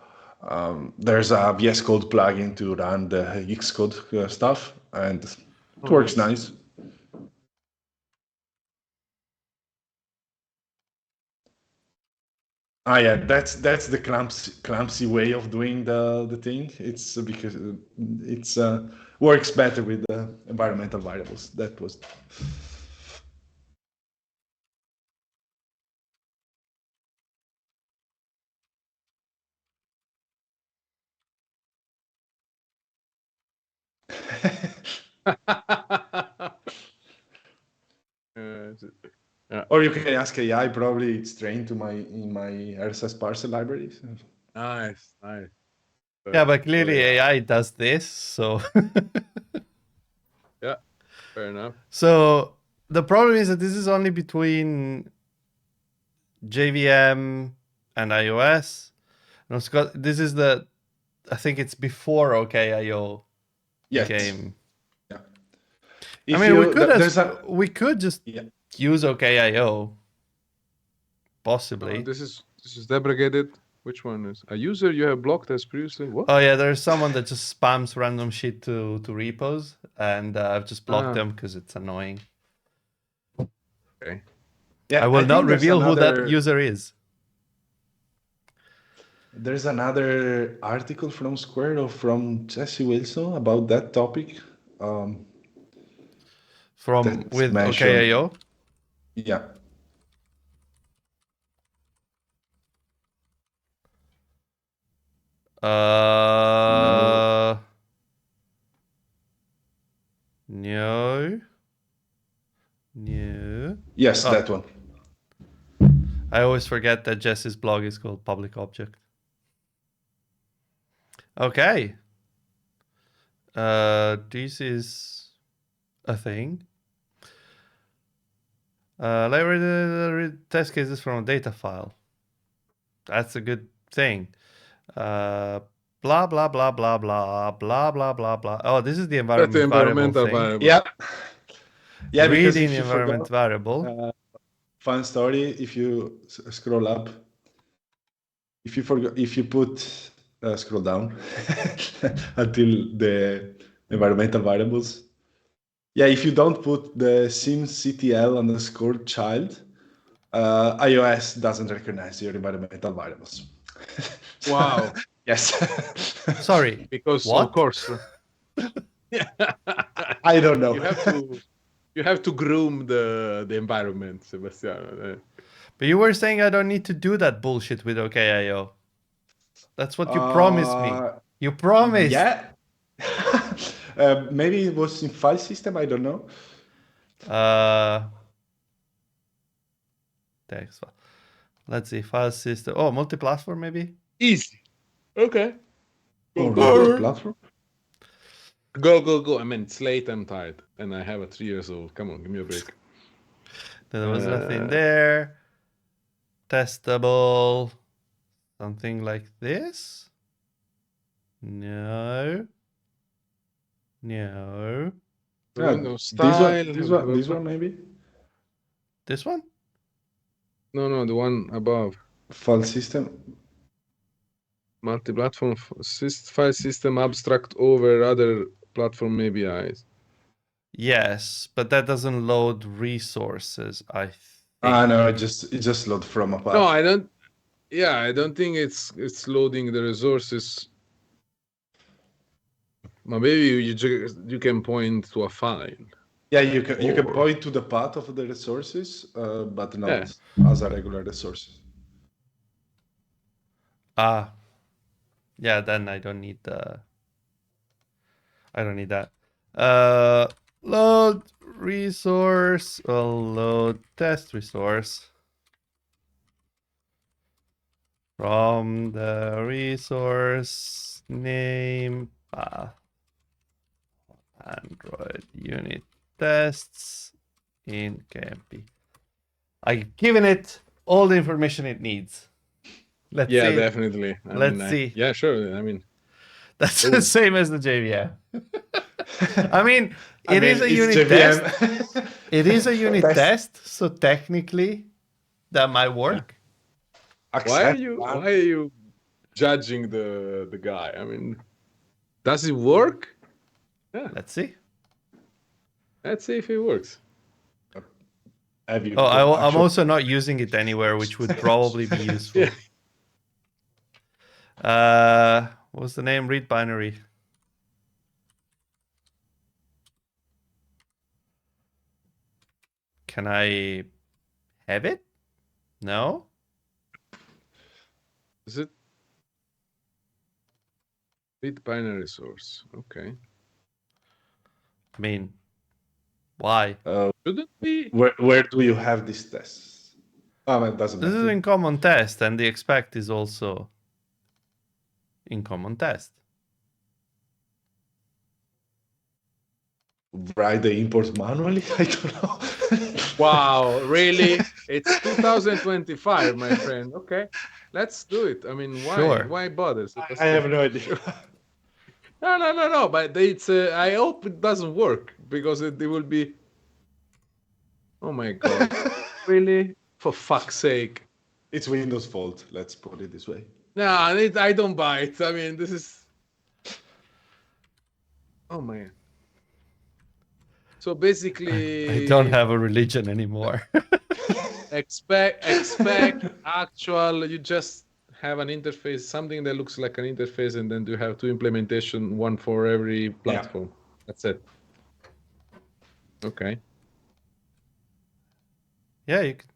[SPEAKER 4] There's a VS Code plugin to run the Xcode stuff, and it works nice. Ah, yeah, that's the clumsy way of doing the thing. It's because it's works better with the environmental variables. That was. Or you can ask AI. Probably it's trained to my RSS parser libraries.
[SPEAKER 3] Nice, nice.
[SPEAKER 1] Yeah, but clearly
[SPEAKER 3] yeah.
[SPEAKER 1] AI does this, so.
[SPEAKER 3] Yeah, fair enough.
[SPEAKER 1] So the problem is that this is only between JVM and iOS. No, this is the. I think it's before OKIO
[SPEAKER 4] Yes.
[SPEAKER 1] became.
[SPEAKER 4] Yeah.
[SPEAKER 1] I mean, we could just use OKIO. Possibly.
[SPEAKER 3] This is deprecated. Which one is a user you have blocked as previously? What?
[SPEAKER 1] Oh yeah, there's someone that just spams random shit to repos, and I've just blocked them because it's annoying.
[SPEAKER 3] Okay.
[SPEAKER 1] Yeah, I will not reveal who that user is.
[SPEAKER 4] There's another article from Square or from Jesse Wilson about that topic.
[SPEAKER 1] With OKIO?
[SPEAKER 4] Yeah.
[SPEAKER 1] No.
[SPEAKER 4] Yes, that one.
[SPEAKER 1] I always forget that Jesse's blog is called Public Object. Okay. This is a thing. Library test cases from a data file. That's a good thing. Blah blah blah blah blah blah blah blah blah. Oh, this is the environment variable thing.
[SPEAKER 4] Yeah. Yeah, because
[SPEAKER 1] reading the environment variable.
[SPEAKER 4] Fun story. If you scroll up, if you put scroll down until the environmental variables. Yeah, if you don't put the simctl_child, iOS doesn't recognize your environmental variables.
[SPEAKER 3] Wow.
[SPEAKER 4] Yes.
[SPEAKER 1] Sorry.
[SPEAKER 3] Because
[SPEAKER 1] what?
[SPEAKER 3] Of course.
[SPEAKER 4] I don't know.
[SPEAKER 3] You have to groom the environment, Sebastiano.
[SPEAKER 1] But you were saying I don't need to do that bullshit with OKIO. That's what you promised me. You promised.
[SPEAKER 4] Yeah. Maybe it was in file system. I don't know.
[SPEAKER 1] Text file. Let's see. File system. Oh, multi-platform maybe?
[SPEAKER 3] Easy. Okay.
[SPEAKER 4] Go. Multi-platform?
[SPEAKER 3] Go. I mean, it's late. I'm tired. And I have a 3 years old. Come on, give me a break.
[SPEAKER 1] There was nothing there. Testable. Something like this? No.
[SPEAKER 3] Style.
[SPEAKER 4] This one maybe?
[SPEAKER 1] This one?
[SPEAKER 3] No, the one above.
[SPEAKER 4] File system.
[SPEAKER 3] Multi-platform file system abstract over other platform APIs.
[SPEAKER 4] Yes,
[SPEAKER 1] but that doesn't load resources, I think.
[SPEAKER 4] No, it just load from a path.
[SPEAKER 3] No, I don't. Yeah, I don't think it's loading the resources. Maybe you can point to a file.
[SPEAKER 4] Yeah, you can point to the path of the resources, but not as a regular resource.
[SPEAKER 1] Yeah, then I don't need that. Load resource, load test resource from the resource name path Android unit tests in KMP. I've given it all the information it needs. Let's
[SPEAKER 3] Yeah,
[SPEAKER 1] see.
[SPEAKER 3] definitely.
[SPEAKER 1] Let's see.
[SPEAKER 3] Yeah, sure. I mean,
[SPEAKER 1] That's the same as the JVM. I mean, it is a
[SPEAKER 4] it's
[SPEAKER 1] unit
[SPEAKER 4] JVM.
[SPEAKER 1] test. It is a unit test, so technically that might work.
[SPEAKER 3] why are you judging the guy? I mean, does it work? Yeah,
[SPEAKER 1] Let's see.
[SPEAKER 3] let's see if it works.
[SPEAKER 4] Have you
[SPEAKER 1] I'm also not using it anywhere, which would probably be useful. What's the name? Read binary. Can I have it? No?
[SPEAKER 3] Is it? Read binary source. Okay.
[SPEAKER 1] I mean, why?
[SPEAKER 3] Shouldn't be.
[SPEAKER 4] Where do you have these tests? It doesn't
[SPEAKER 1] This is
[SPEAKER 4] matter.
[SPEAKER 1] in common test, and the expect is also in common test.
[SPEAKER 4] Write the import manually? I don't know.
[SPEAKER 3] Wow, really? It's 2025, my friend. Okay, let's do it. I mean, why?
[SPEAKER 1] Sure.
[SPEAKER 3] Why bother?
[SPEAKER 4] I have no idea.
[SPEAKER 3] No. But it's. I hope it doesn't work because it will be. Oh my god! Really? For fuck's sake!
[SPEAKER 4] It's Windows' fault. Let's put it this way.
[SPEAKER 3] No, I don't buy it. I mean, this is. Oh man. So basically,
[SPEAKER 1] I don't have a religion anymore.
[SPEAKER 3] expect actual. You just have an interface, something that looks like an interface, and then you have two implementation, one for every platform. That's it. Okay.
[SPEAKER 1] Yeah, you could.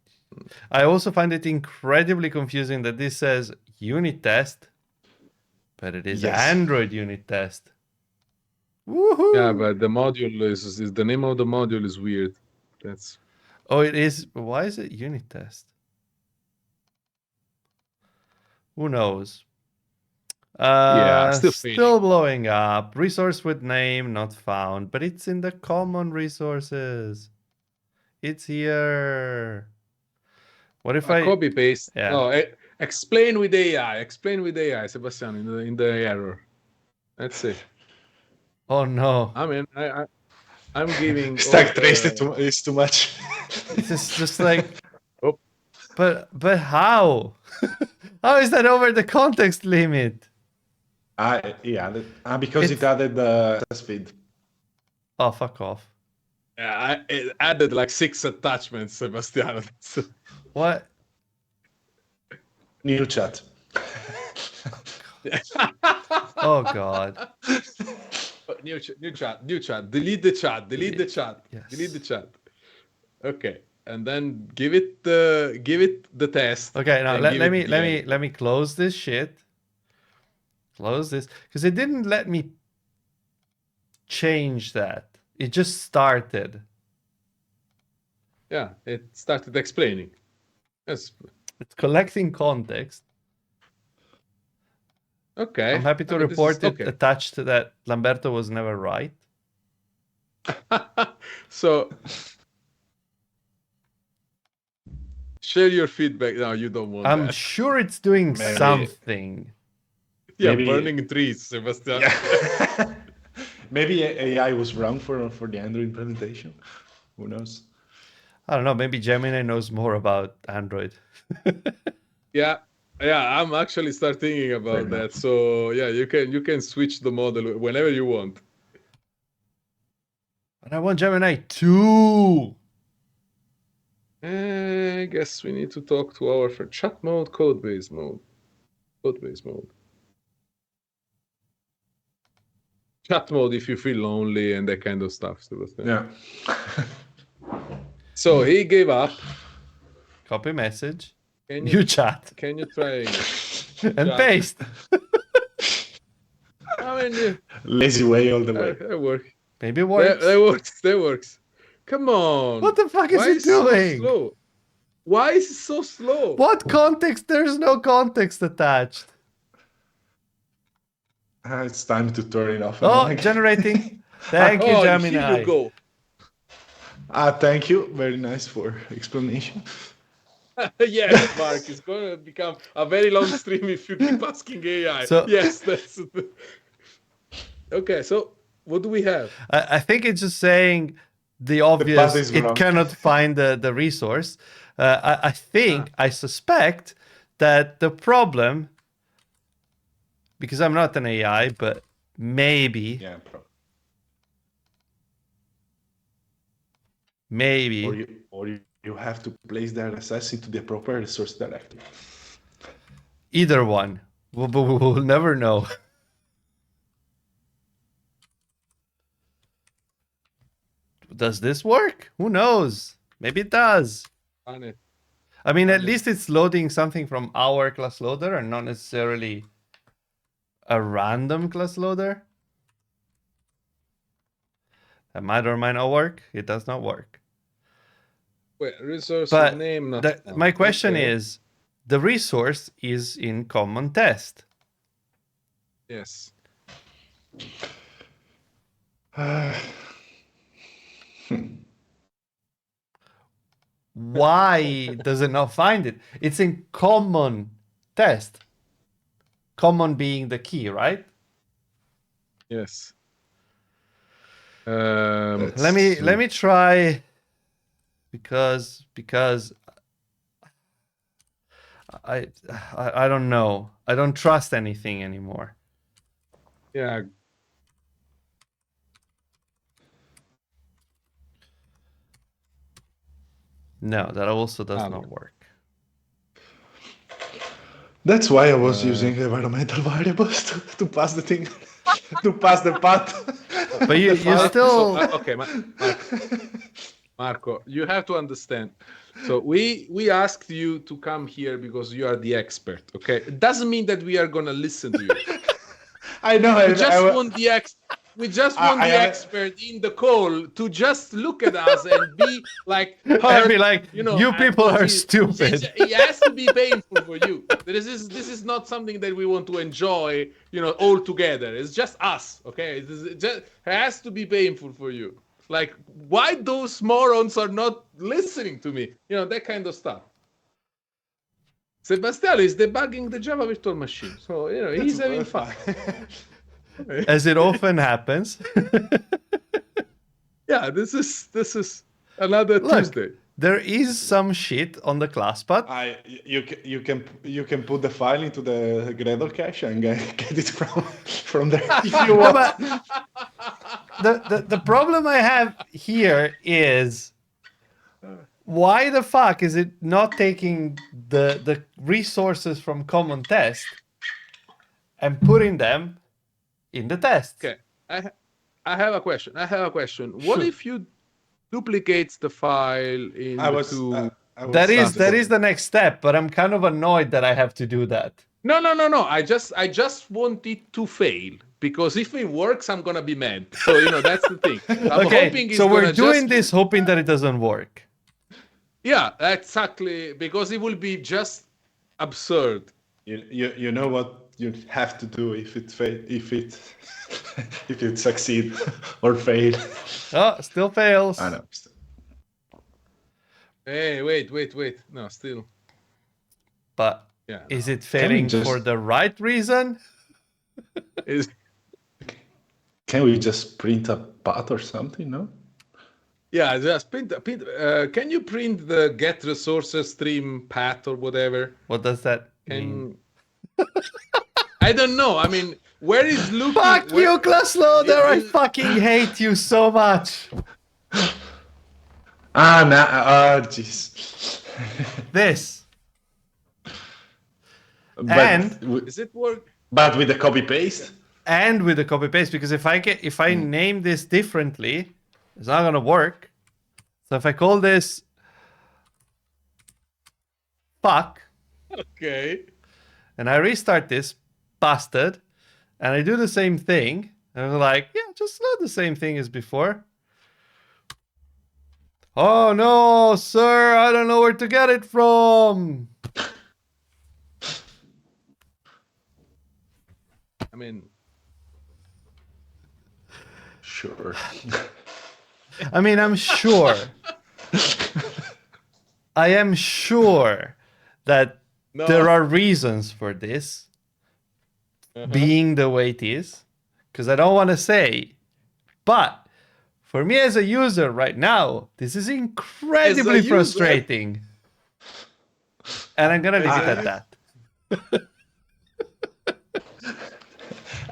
[SPEAKER 1] I also find it incredibly confusing that this says unit test, but it is
[SPEAKER 4] Yes.
[SPEAKER 1] Android unit test. Woohoo!
[SPEAKER 3] Yeah, but the module is the name of the module is weird. That's
[SPEAKER 1] Oh, it is. Why is it unit test? Who knows?
[SPEAKER 3] Yeah, still fading.
[SPEAKER 1] Still blowing up. Resource with name not found, but it's in the common resources. It's here. What if I
[SPEAKER 3] copy paste.
[SPEAKER 1] Yeah.
[SPEAKER 3] No, explain with AI. Explain with AI, Sebastian, in the error. Let's see.
[SPEAKER 1] Oh no.
[SPEAKER 3] I mean, I'm giving.
[SPEAKER 4] Stack trace is too much.
[SPEAKER 1] This is just like
[SPEAKER 3] Oh.
[SPEAKER 1] But how? How is that over the context limit?
[SPEAKER 4] Because it added the RSS feed.
[SPEAKER 1] Oh, fuck off.
[SPEAKER 3] Yeah, it added like 6 attachments, Sebastian.
[SPEAKER 1] What?
[SPEAKER 4] New chat.
[SPEAKER 1] Oh god.
[SPEAKER 3] New chat. Delete the chat.
[SPEAKER 1] Yes.
[SPEAKER 3] Delete the chat. Okay, and then give it the test.
[SPEAKER 1] Okay, now
[SPEAKER 3] and
[SPEAKER 1] let
[SPEAKER 3] give it
[SPEAKER 1] me
[SPEAKER 3] the
[SPEAKER 1] let me close this shit. Close this because it didn't let me change that. It just started.
[SPEAKER 3] Yeah, it started explaining. Yes.
[SPEAKER 1] It's collecting context.
[SPEAKER 3] Okay.
[SPEAKER 1] I'm happy to
[SPEAKER 3] I mean,
[SPEAKER 1] report
[SPEAKER 3] this is-
[SPEAKER 1] it attached to that Lamberto was never right.
[SPEAKER 3] So share your feedback. No, you don't want
[SPEAKER 1] I'm
[SPEAKER 3] that.
[SPEAKER 1] sure it's doing
[SPEAKER 4] Maybe.
[SPEAKER 1] something.
[SPEAKER 3] Yeah,
[SPEAKER 4] Maybe-
[SPEAKER 3] burning trees, Sebastian.
[SPEAKER 4] Yeah. Maybe AI was wrong for the Android implementation. Who knows?
[SPEAKER 1] I don't know, maybe Gemini knows more about Android.
[SPEAKER 3] Yeah, I'm actually start thinking about
[SPEAKER 4] Fair
[SPEAKER 3] that. So yeah, you can switch the model whenever you want.
[SPEAKER 1] And I want Gemini 2.
[SPEAKER 3] I guess we need to talk to our friend. Chat mode, code base mode. Code base mode. Chat mode if you feel lonely and that kind of stuff, Sebastian.
[SPEAKER 4] Yeah.
[SPEAKER 3] So he gave up.
[SPEAKER 1] Copy message.
[SPEAKER 3] Can
[SPEAKER 1] New
[SPEAKER 3] you,
[SPEAKER 1] chat.
[SPEAKER 3] can you try?
[SPEAKER 1] And
[SPEAKER 3] Chat.
[SPEAKER 1] paste.
[SPEAKER 3] I mean,
[SPEAKER 4] Lazy way all the way.
[SPEAKER 3] that works.
[SPEAKER 1] Maybe it works.
[SPEAKER 3] That works. That works. Come on.
[SPEAKER 1] What the fuck is
[SPEAKER 3] Why
[SPEAKER 1] it
[SPEAKER 3] is it so
[SPEAKER 1] doing?
[SPEAKER 3] slow? Why is it so slow?
[SPEAKER 1] What context? There's no context attached.
[SPEAKER 4] It's time to turn it off. and
[SPEAKER 1] Oh,
[SPEAKER 4] on again.
[SPEAKER 1] generating. Thank you,
[SPEAKER 3] Oh,
[SPEAKER 1] Gemini.
[SPEAKER 3] here you go.
[SPEAKER 4] Thank you. Very nice for explanation.
[SPEAKER 3] Yes, Mark, it's going to become a very long stream if you keep asking AI.
[SPEAKER 1] So-
[SPEAKER 3] yes, that's okay. So what do we have?
[SPEAKER 1] I think it's just saying the
[SPEAKER 4] path
[SPEAKER 1] obvious.
[SPEAKER 4] is
[SPEAKER 1] It
[SPEAKER 4] wrong.
[SPEAKER 1] cannot find the resource. I think, I suspect that the problem, because I'm not an AI, but maybe,
[SPEAKER 4] Yeah,
[SPEAKER 1] maybe.
[SPEAKER 4] or you have to place the RSS into the proper resource directory.
[SPEAKER 1] Either one. We'll never know. Does this work? Who knows? Maybe it does.
[SPEAKER 3] On it.
[SPEAKER 1] I mean, at least it's loading something from our class loader and not necessarily a random class loader. That might or might not work. It does not work.
[SPEAKER 3] Wait, resource
[SPEAKER 1] But
[SPEAKER 3] name. Not
[SPEAKER 1] my question
[SPEAKER 3] okay.
[SPEAKER 1] is, the resource is in common test.
[SPEAKER 3] Yes.
[SPEAKER 1] Why does it not find it? It's in common test. Common being the key, right?
[SPEAKER 3] Yes.
[SPEAKER 1] Let me try, because I don't know. I don't trust anything anymore.
[SPEAKER 3] Yeah.
[SPEAKER 1] No, that also does not work.
[SPEAKER 4] That's why I was using environmental variables to pass the thing, to pass the path.
[SPEAKER 1] But you still...
[SPEAKER 3] Okay, Marco, you have to understand. So we asked you to come here because you are the expert. Okay, it doesn't mean that we are gonna listen to you.
[SPEAKER 4] I know.
[SPEAKER 3] We just want the expert in the call to just look at us and be like,
[SPEAKER 1] And be like,
[SPEAKER 3] you know,
[SPEAKER 1] you people are stupid.
[SPEAKER 3] It has to be painful for you. This is not something that we want to enjoy, you know, all together. It's just us, okay? It has to be painful for you. Like, why those morons are not listening to me? You know, that kind of stuff. Sebastiano is debugging the Java virtual machine, so you know he's having fun.
[SPEAKER 1] As it often happens.
[SPEAKER 3] Yeah, this is another Tuesday.
[SPEAKER 1] There is some shit on the class path.
[SPEAKER 4] You can put the file into the Gradle cache and get it from there if you want.
[SPEAKER 1] The problem I have here is, why the fuck is it not taking the resources from common test and putting them in the test?
[SPEAKER 3] Okay, I have a question. What if you duplicate the file in
[SPEAKER 1] That is the next step, but I'm kind of annoyed that I have to do that.
[SPEAKER 3] No. I just want it to fail, because if it works, I'm gonna be mad. So you know that's the thing.
[SPEAKER 1] Okay, so we're doing this hoping that it doesn't work.
[SPEAKER 3] Yeah, exactly, because it will be just absurd.
[SPEAKER 4] You know what you have to do if it succeed or fail.
[SPEAKER 1] Oh, still fails.
[SPEAKER 4] I know.
[SPEAKER 3] Hey, wait. No, still.
[SPEAKER 1] But
[SPEAKER 3] yeah,
[SPEAKER 1] is it failing for the right reason?
[SPEAKER 4] Can we just print a path or something? No.
[SPEAKER 3] Yeah, just print. Can you print the get resources stream path or whatever?
[SPEAKER 1] What does that mean?
[SPEAKER 3] I don't know. I mean, where is looking?
[SPEAKER 1] Fuck you, class loader! I fucking hate you so much.
[SPEAKER 4] Jeez.
[SPEAKER 1] This.
[SPEAKER 3] Does it work?
[SPEAKER 4] But with the copy paste.
[SPEAKER 1] And with the copy paste, because if I name this differently, it's not gonna work. So if I call this fuck,
[SPEAKER 3] okay,
[SPEAKER 1] and I restart this bastard, and I do the same thing, and I'm like, yeah, just not the same thing as before. Oh no, sir, I don't know where to get it from.
[SPEAKER 3] I mean,
[SPEAKER 4] sure.
[SPEAKER 1] I mean, I'm sure. I am sure that there are reasons for this being the way it is, because I don't want to say, but for me as a user right now, this is incredibly frustrating. And I'm gonna leave it at that.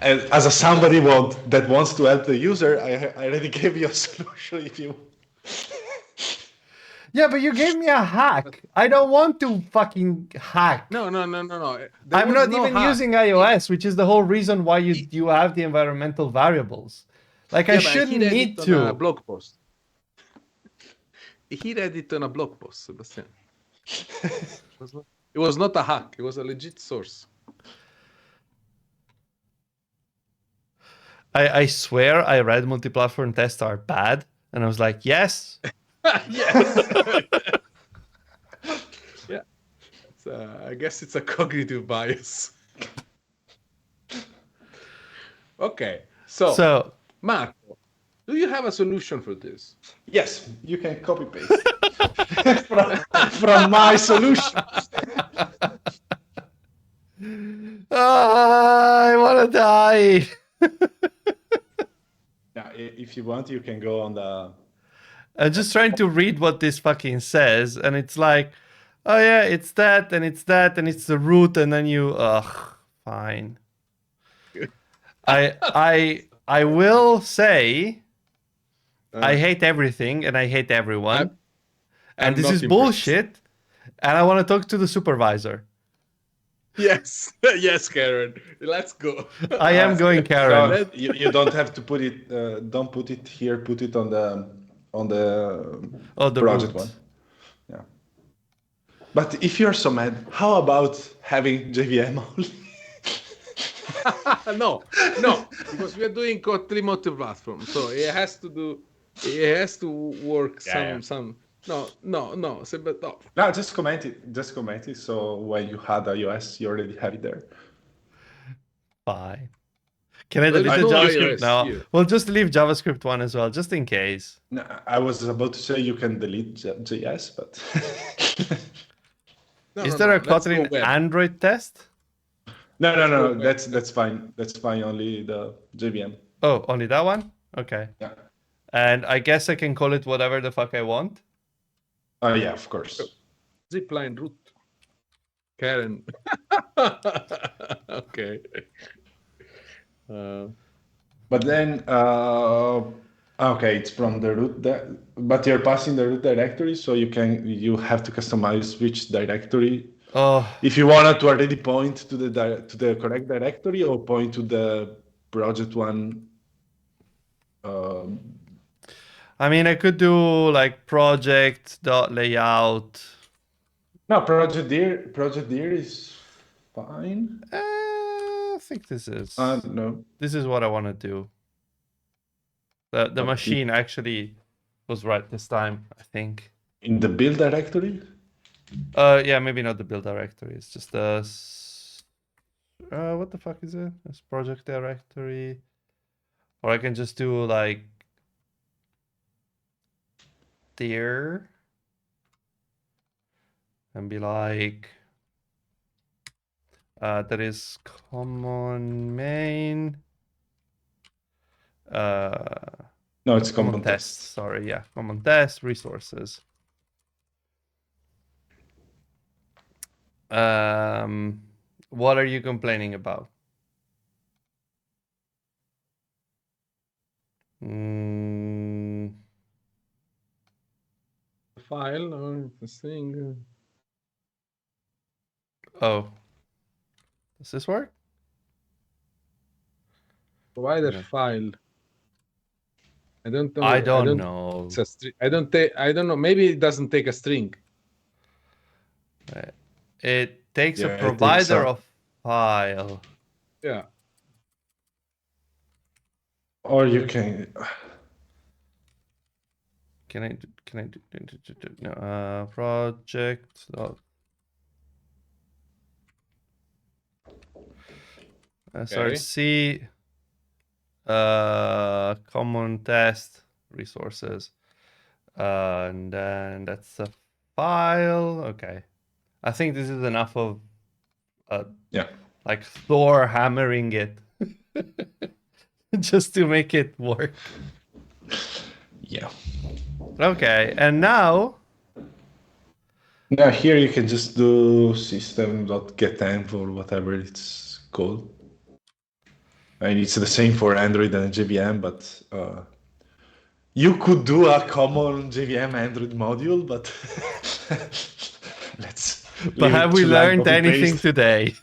[SPEAKER 4] As a somebody that wants to help the user, I already gave you a solution if you.
[SPEAKER 1] Yeah, but you gave me a hack. I don't want to fucking hack.
[SPEAKER 3] No.
[SPEAKER 1] I'm not even using iOS, which is the whole reason why you have the environmental variables. Like, I shouldn't need to.
[SPEAKER 3] On a blog post. He read it on a blog post, Sebastian. It was not a hack. It was a legit source.
[SPEAKER 1] I swear I read multi-platform tests are bad, and I was like, yes.
[SPEAKER 3] Yes. Yeah. I guess it's a cognitive bias. Okay. So, Marco, do you have a solution for this?
[SPEAKER 4] Yes, you can copy paste from my solution.
[SPEAKER 1] I want to die.
[SPEAKER 4] Now, if you want, you can go on the.
[SPEAKER 1] I'm just trying to read what this fucking says, and it's like, oh yeah, it's that, and it's that, and it's the root, and then you, fine. I will say, I hate everything, and I hate everyone, and this is bullshit, and I want to talk to the supervisor.
[SPEAKER 3] Yes, yes, Karen. Let's go.
[SPEAKER 1] I am going, Karen.
[SPEAKER 4] So you don't have to put it. Don't put it here. Put it on the project
[SPEAKER 1] root
[SPEAKER 4] one. Yeah. But if you're so mad, how about having JVM only?
[SPEAKER 3] No, because we are doing Kotlin multi-platform, so it has to work some. No. But no.
[SPEAKER 4] No, just comment it. So when you had iOS, you already have it there.
[SPEAKER 1] Fine. Can I delete the JavaScript now? We'll just leave JavaScript one as well, just in case.
[SPEAKER 4] No, I was about to say you can delete JS, but.
[SPEAKER 1] Is there a Kotlin Android test?
[SPEAKER 4] No. That's fine. That's fine. Only the JVM.
[SPEAKER 1] Oh, only that one? Okay.
[SPEAKER 4] Yeah.
[SPEAKER 1] And I guess I can call it whatever the fuck I want.
[SPEAKER 4] Oh yeah, of course.
[SPEAKER 3] Zipline root. Karen. Okay.
[SPEAKER 4] But then, okay, it's from the root, but you're passing the root directory, so you have to customize which directory.
[SPEAKER 1] Oh.
[SPEAKER 4] If you wanted to already point to the correct directory or point to the project one.
[SPEAKER 1] I mean, I could do like project.layout.
[SPEAKER 4] No, project dir is fine.
[SPEAKER 1] I think this is.
[SPEAKER 4] No.
[SPEAKER 1] This is what I want to do. The machine actually was right this time, I think.
[SPEAKER 4] In the build directory?
[SPEAKER 1] Yeah, maybe not the build directory. It's just the. What the fuck is it? It's project directory. Or I can just do like. There. And be like. That is common main.
[SPEAKER 4] No, it's common test.
[SPEAKER 1] Sorry, yeah, common test resources. What are you complaining about?
[SPEAKER 3] File or the thing.
[SPEAKER 1] Oh. Does this work?
[SPEAKER 3] Provider file. I don't know.
[SPEAKER 1] I don't know.
[SPEAKER 3] It's a I don't know. Maybe it doesn't take a string.
[SPEAKER 1] It takes a provider of file.
[SPEAKER 3] Yeah.
[SPEAKER 4] Or you can.
[SPEAKER 1] Can I do no project. Sorry, C. Common test resources, and then that's a file. Okay. I think this is enough of
[SPEAKER 4] Yeah.
[SPEAKER 1] like Thor hammering it just to make it work.
[SPEAKER 4] Yeah.
[SPEAKER 1] Okay, and now
[SPEAKER 4] Now here you can just do system.gettemp or whatever it's called. And it's the same for Android and JVM, but you could do a common JVM Android module, but let's
[SPEAKER 1] but
[SPEAKER 4] leave
[SPEAKER 1] have
[SPEAKER 4] it
[SPEAKER 1] we
[SPEAKER 4] to like
[SPEAKER 1] learned anything
[SPEAKER 4] copy-paste.
[SPEAKER 1] today?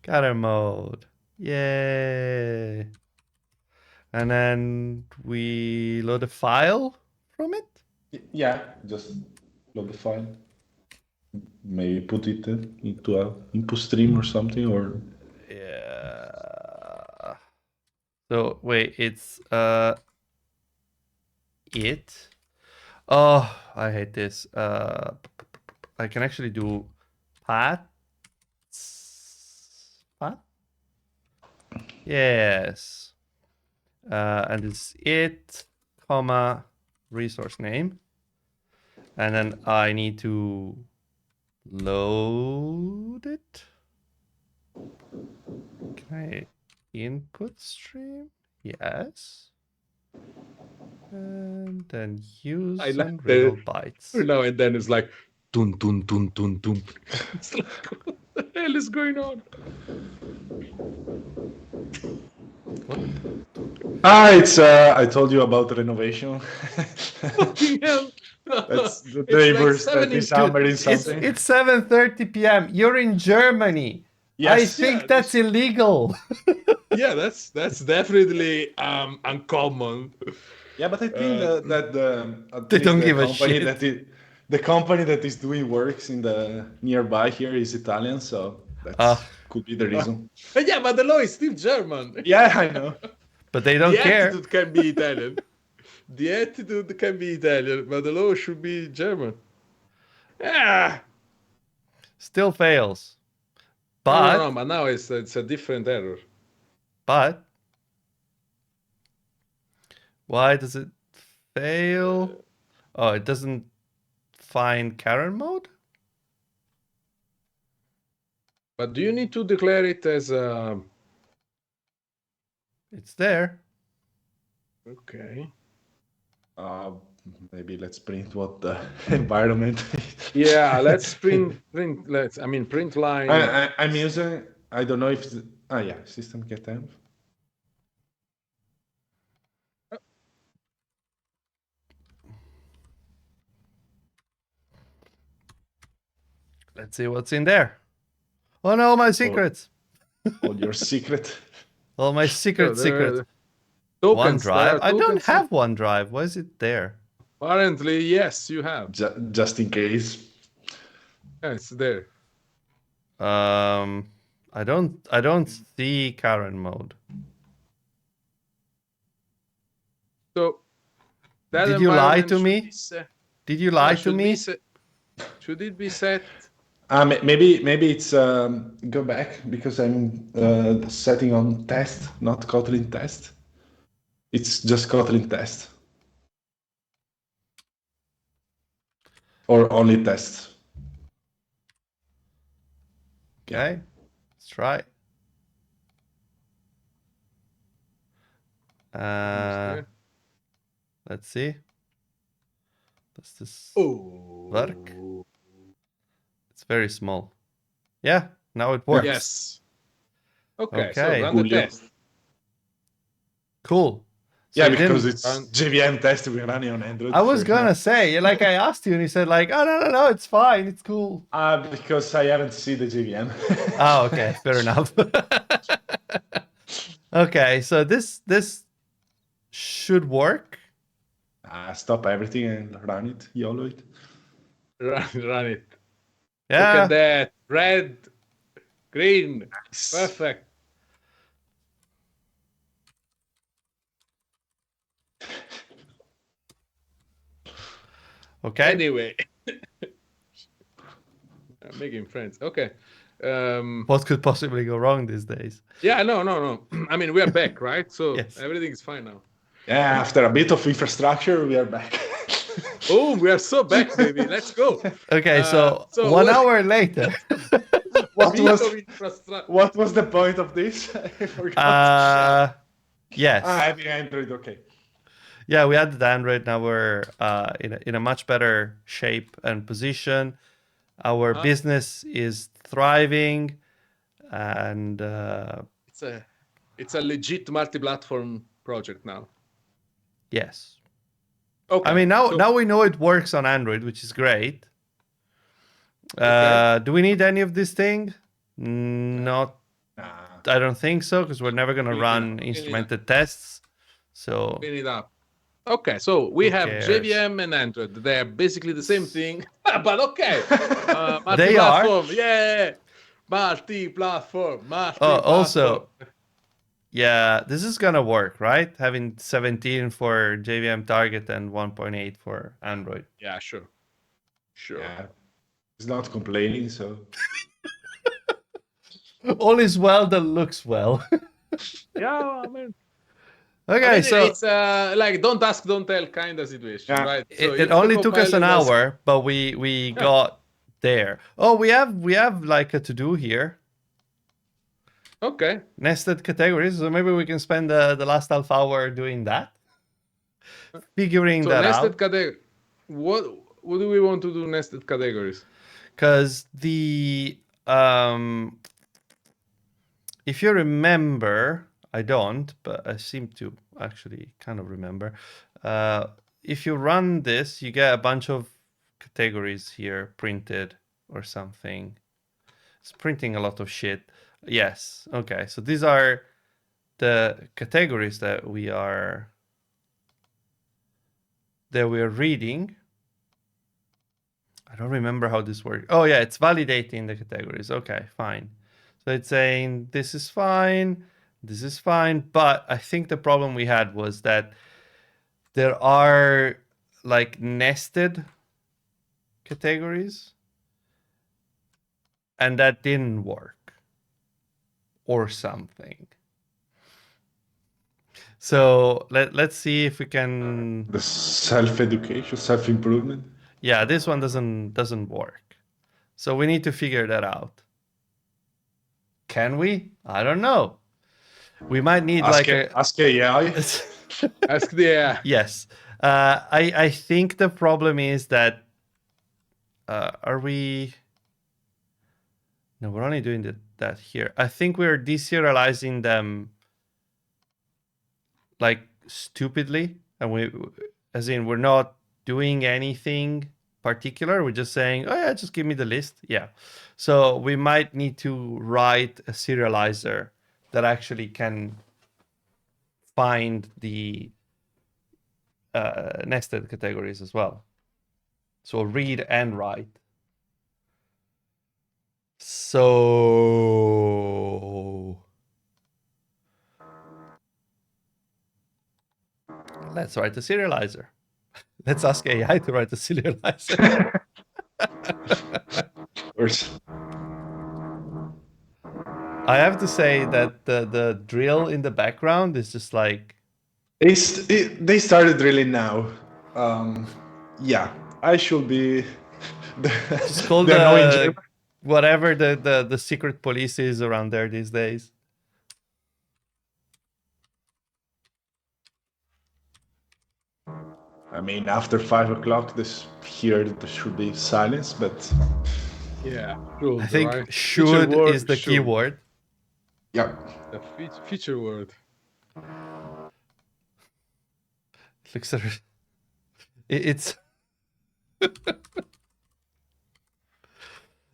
[SPEAKER 1] Cutter mode. Yay. And then we load a file from it.
[SPEAKER 4] Yeah, just load the file. Maybe put it into a input stream or something, or
[SPEAKER 1] Yeah. So wait, it's it. Oh, I hate this. I can actually do path. Path? Yes. And it's it, comma, resource name. And then I need to load it. Can I input stream? Yes. And then use
[SPEAKER 3] I like
[SPEAKER 1] and real bytes.
[SPEAKER 3] Now and then it's like dun dun dun dun dun. It's like what the hell is going on?
[SPEAKER 4] it's I told you about the renovation.
[SPEAKER 3] Fucking hell.
[SPEAKER 4] That's the
[SPEAKER 3] It's like
[SPEAKER 4] neighbors that
[SPEAKER 3] 7
[SPEAKER 4] is
[SPEAKER 3] Dude,
[SPEAKER 4] hammering
[SPEAKER 1] It's
[SPEAKER 4] something.
[SPEAKER 1] 7:30 p.m. You're in Germany.
[SPEAKER 4] Yes.
[SPEAKER 1] I think
[SPEAKER 3] Yeah,
[SPEAKER 1] that's illegal.
[SPEAKER 3] Yeah, that's definitely uncommon.
[SPEAKER 4] Yeah, but I think that at
[SPEAKER 1] They
[SPEAKER 4] least
[SPEAKER 1] don't
[SPEAKER 4] the
[SPEAKER 1] give a
[SPEAKER 4] company
[SPEAKER 1] shit.
[SPEAKER 4] the company that is doing works in the nearby here is Italian, so that
[SPEAKER 1] Ah.
[SPEAKER 4] could be the reason.
[SPEAKER 3] Yeah, but the law is still German.
[SPEAKER 4] Yeah, I know.
[SPEAKER 1] But they don't
[SPEAKER 3] The
[SPEAKER 1] care.
[SPEAKER 3] attitude can be Italian. The attitude can be Italian, but the law should be German. Yeah.
[SPEAKER 1] Still fails.
[SPEAKER 3] No,
[SPEAKER 1] But
[SPEAKER 3] no, but now it's a different error.
[SPEAKER 1] but why does it fail? Oh, it doesn't find Karen mode?
[SPEAKER 3] But do you need to declare it as a...
[SPEAKER 1] It's there.
[SPEAKER 3] Okay.
[SPEAKER 4] Maybe let's print what the environment is.
[SPEAKER 3] Yeah, let's print line.
[SPEAKER 4] I'm using, I don't know if, yeah, system get temp.
[SPEAKER 1] Let's see what's in there. Oh no, my secrets.
[SPEAKER 4] All your secret.
[SPEAKER 1] All my secrets.
[SPEAKER 3] Tokens,
[SPEAKER 1] OneDrive. I don't have OneDrive. Why is it there?
[SPEAKER 3] Apparently, yes, you have.
[SPEAKER 4] Just in case.
[SPEAKER 3] Yeah, it's there.
[SPEAKER 1] I don't see Karen mode.
[SPEAKER 3] So that
[SPEAKER 1] Did you lie
[SPEAKER 3] environment
[SPEAKER 1] to
[SPEAKER 3] should
[SPEAKER 1] me?
[SPEAKER 3] be set-
[SPEAKER 1] Did you lie to
[SPEAKER 3] should
[SPEAKER 1] me?
[SPEAKER 3] be set- Should it be set?
[SPEAKER 4] Maybe it's go back because I'm setting on test, not Kotlin test. It's just Kotlin test. Or only test.
[SPEAKER 1] Okay, let's try. Let's see. Does this work? It's very small. Yeah, now it works.
[SPEAKER 3] Yes. Okay,
[SPEAKER 1] Okay.
[SPEAKER 3] so run the test.
[SPEAKER 1] Cool. So
[SPEAKER 4] Yeah,
[SPEAKER 1] you
[SPEAKER 4] because
[SPEAKER 1] didn't-
[SPEAKER 4] it's JVM test we're running on Android.
[SPEAKER 1] I was
[SPEAKER 4] for
[SPEAKER 1] gonna
[SPEAKER 4] now.
[SPEAKER 1] say, like I asked you and you said like, oh no, it's fine, it's cool.
[SPEAKER 4] Because I haven't seen the JVM.
[SPEAKER 1] Oh, okay, fair enough. Okay, so this should work.
[SPEAKER 4] Stop everything and run it, YOLO it.
[SPEAKER 3] Run it.
[SPEAKER 1] Yeah.
[SPEAKER 3] Look at that. Red, green.
[SPEAKER 4] Nice.
[SPEAKER 3] Perfect.
[SPEAKER 1] Okay.
[SPEAKER 3] Anyway. I'm making friends. Okay.
[SPEAKER 1] What could possibly go wrong these days?
[SPEAKER 3] Yeah, no. I mean, we are back, right? So
[SPEAKER 1] Yes.
[SPEAKER 3] everything is fine now.
[SPEAKER 4] Yeah, after a bit of infrastructure, we are back.
[SPEAKER 3] Oh, we are so back, baby. Let's go.
[SPEAKER 1] Okay, so
[SPEAKER 3] so
[SPEAKER 1] 1
[SPEAKER 3] what-
[SPEAKER 1] hour later.
[SPEAKER 4] What
[SPEAKER 3] bit
[SPEAKER 4] was
[SPEAKER 3] of infrastructure.
[SPEAKER 4] what was the point of this? I forgot.
[SPEAKER 1] Yes.
[SPEAKER 4] Having Android, okay.
[SPEAKER 1] Yeah, we added Android. Now we're in a much better shape and position. Our business is thriving, and
[SPEAKER 3] It's a legit multi-platform project now.
[SPEAKER 1] yes.
[SPEAKER 3] Okay.
[SPEAKER 1] I mean, now
[SPEAKER 3] so-
[SPEAKER 1] now we know it works on Android, which is great.
[SPEAKER 3] Okay.
[SPEAKER 1] Do we need any of this thing? Not. I don't think so, because we're never gonna run instrumented tests. So
[SPEAKER 3] Clean it up. Okay, so we have
[SPEAKER 1] cares?
[SPEAKER 3] JVM and Android. They're basically the same thing, but okay.
[SPEAKER 1] They are.
[SPEAKER 3] Multi-platform, yeah. Multi-platform.
[SPEAKER 1] Also, yeah, this is gonna work, right? Having 17 for JVM target and 1.8 for Android.
[SPEAKER 3] Yeah, sure.
[SPEAKER 4] Yeah. He's not complaining, so
[SPEAKER 1] All is well that looks well.
[SPEAKER 3] Yeah, I mean,
[SPEAKER 1] Okay, so
[SPEAKER 3] it's like don't ask, don't tell kind of situation,
[SPEAKER 4] Yeah.
[SPEAKER 3] right? So
[SPEAKER 1] it
[SPEAKER 3] if the
[SPEAKER 1] only took us an
[SPEAKER 3] compiler does-
[SPEAKER 1] hour, but we got there. Oh, we have like a to do here.
[SPEAKER 3] Okay.
[SPEAKER 1] Nested categories. So maybe we can spend the last half hour doing that, figuring
[SPEAKER 3] So
[SPEAKER 1] that
[SPEAKER 3] nested
[SPEAKER 1] out.
[SPEAKER 3] category. What do we want to do nested categories?
[SPEAKER 1] Because the if you remember, I don't, but I seem to actually kind of remember. If you run this, you get a bunch of categories here printed or something. It's printing a lot of shit. Yes. Okay. So these are the categories that we are reading. I don't remember how this works. Oh yeah, it's validating the categories. Okay, fine. So it's saying this is fine, but I think the problem we had was that there are like nested categories, and that didn't work or something. So let's see if we can.
[SPEAKER 4] the self-education, self-improvement.
[SPEAKER 1] Yeah, this one doesn't work. So we need to figure that out. Can we? I don't know. We might need
[SPEAKER 4] Ask AI.
[SPEAKER 3] Ask the
[SPEAKER 1] Yes. I think the problem is that are we? No, we're only doing that here. I think we're deserializing them like stupidly, and we're not doing anything particular. We're just saying, oh yeah, just give me the list. Yeah. So we might need to write a serializer that actually can find the nested categories as well. So read and write. So let's write a serializer. Let's ask AI to write a serializer. I have to say that the drill in the background is just like
[SPEAKER 4] They started drilling now. Yeah, I should be.
[SPEAKER 1] just call
[SPEAKER 4] They're no
[SPEAKER 1] the
[SPEAKER 4] engineer.
[SPEAKER 1] whatever the secret police is around there these days.
[SPEAKER 4] I mean, after 5 o'clock, there should be silence, but
[SPEAKER 3] yeah. Should,
[SPEAKER 1] I think
[SPEAKER 3] right?
[SPEAKER 1] should
[SPEAKER 3] Feature word,
[SPEAKER 1] is the
[SPEAKER 3] should.
[SPEAKER 1] keyword.
[SPEAKER 4] yeah.
[SPEAKER 3] The feature word.
[SPEAKER 1] Looks at it's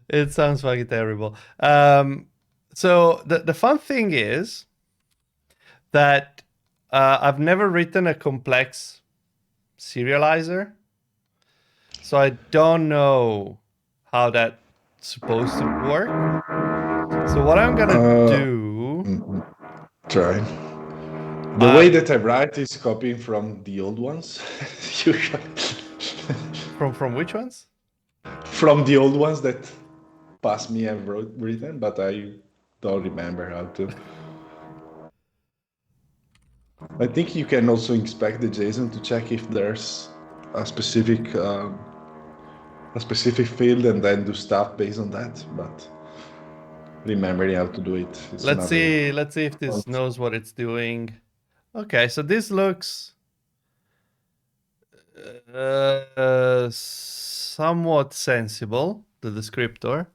[SPEAKER 1] it sounds fucking terrible. So the fun thing is that I've never written a complex serializer, so I don't know how that's supposed to work. So what I'm gonna do,
[SPEAKER 4] Try. The way that I write is copying from the old ones. Usually.
[SPEAKER 1] from which ones?
[SPEAKER 4] From the old ones that past me have written, but I don't remember how to. I think you can also inspect the JSON to check if there's a specific field and then do stuff based on that. But remembering how to do it.
[SPEAKER 1] Let's see if this knows what it's doing. Okay, so this looks somewhat sensible, the descriptor.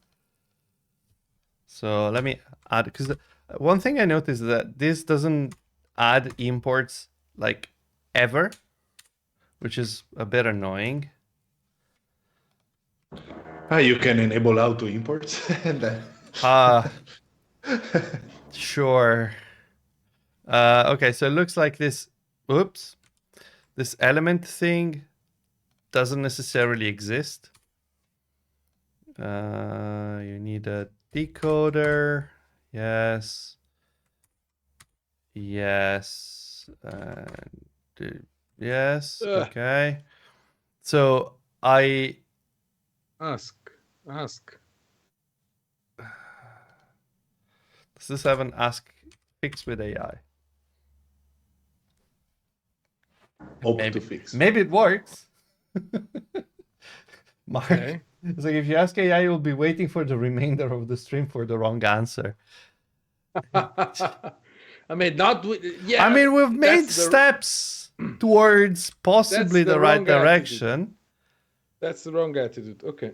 [SPEAKER 1] So let me add, because one thing I noticed is that this doesn't add imports like ever, which is a bit annoying.
[SPEAKER 4] You can enable auto imports and then
[SPEAKER 1] Sure. Okay, so it looks like this. Oops, this element thing doesn't necessarily exist. You need a decoder. Yes. Yes. Yes. Okay. So I
[SPEAKER 3] Ask.
[SPEAKER 1] Does this have an ask fix with AI?
[SPEAKER 4] to fix.
[SPEAKER 1] Maybe it works. Mark,
[SPEAKER 3] Okay.
[SPEAKER 1] it's like if you ask AI, you'll be waiting for the remainder of the stream for the wrong answer.
[SPEAKER 3] I mean, not with, yeah.
[SPEAKER 1] I mean, we've made
[SPEAKER 3] that's the-
[SPEAKER 1] steps towards possibly
[SPEAKER 3] That's
[SPEAKER 1] the
[SPEAKER 3] the
[SPEAKER 1] right
[SPEAKER 3] wrong attitude.
[SPEAKER 1] direction.
[SPEAKER 3] That's the wrong attitude. Okay.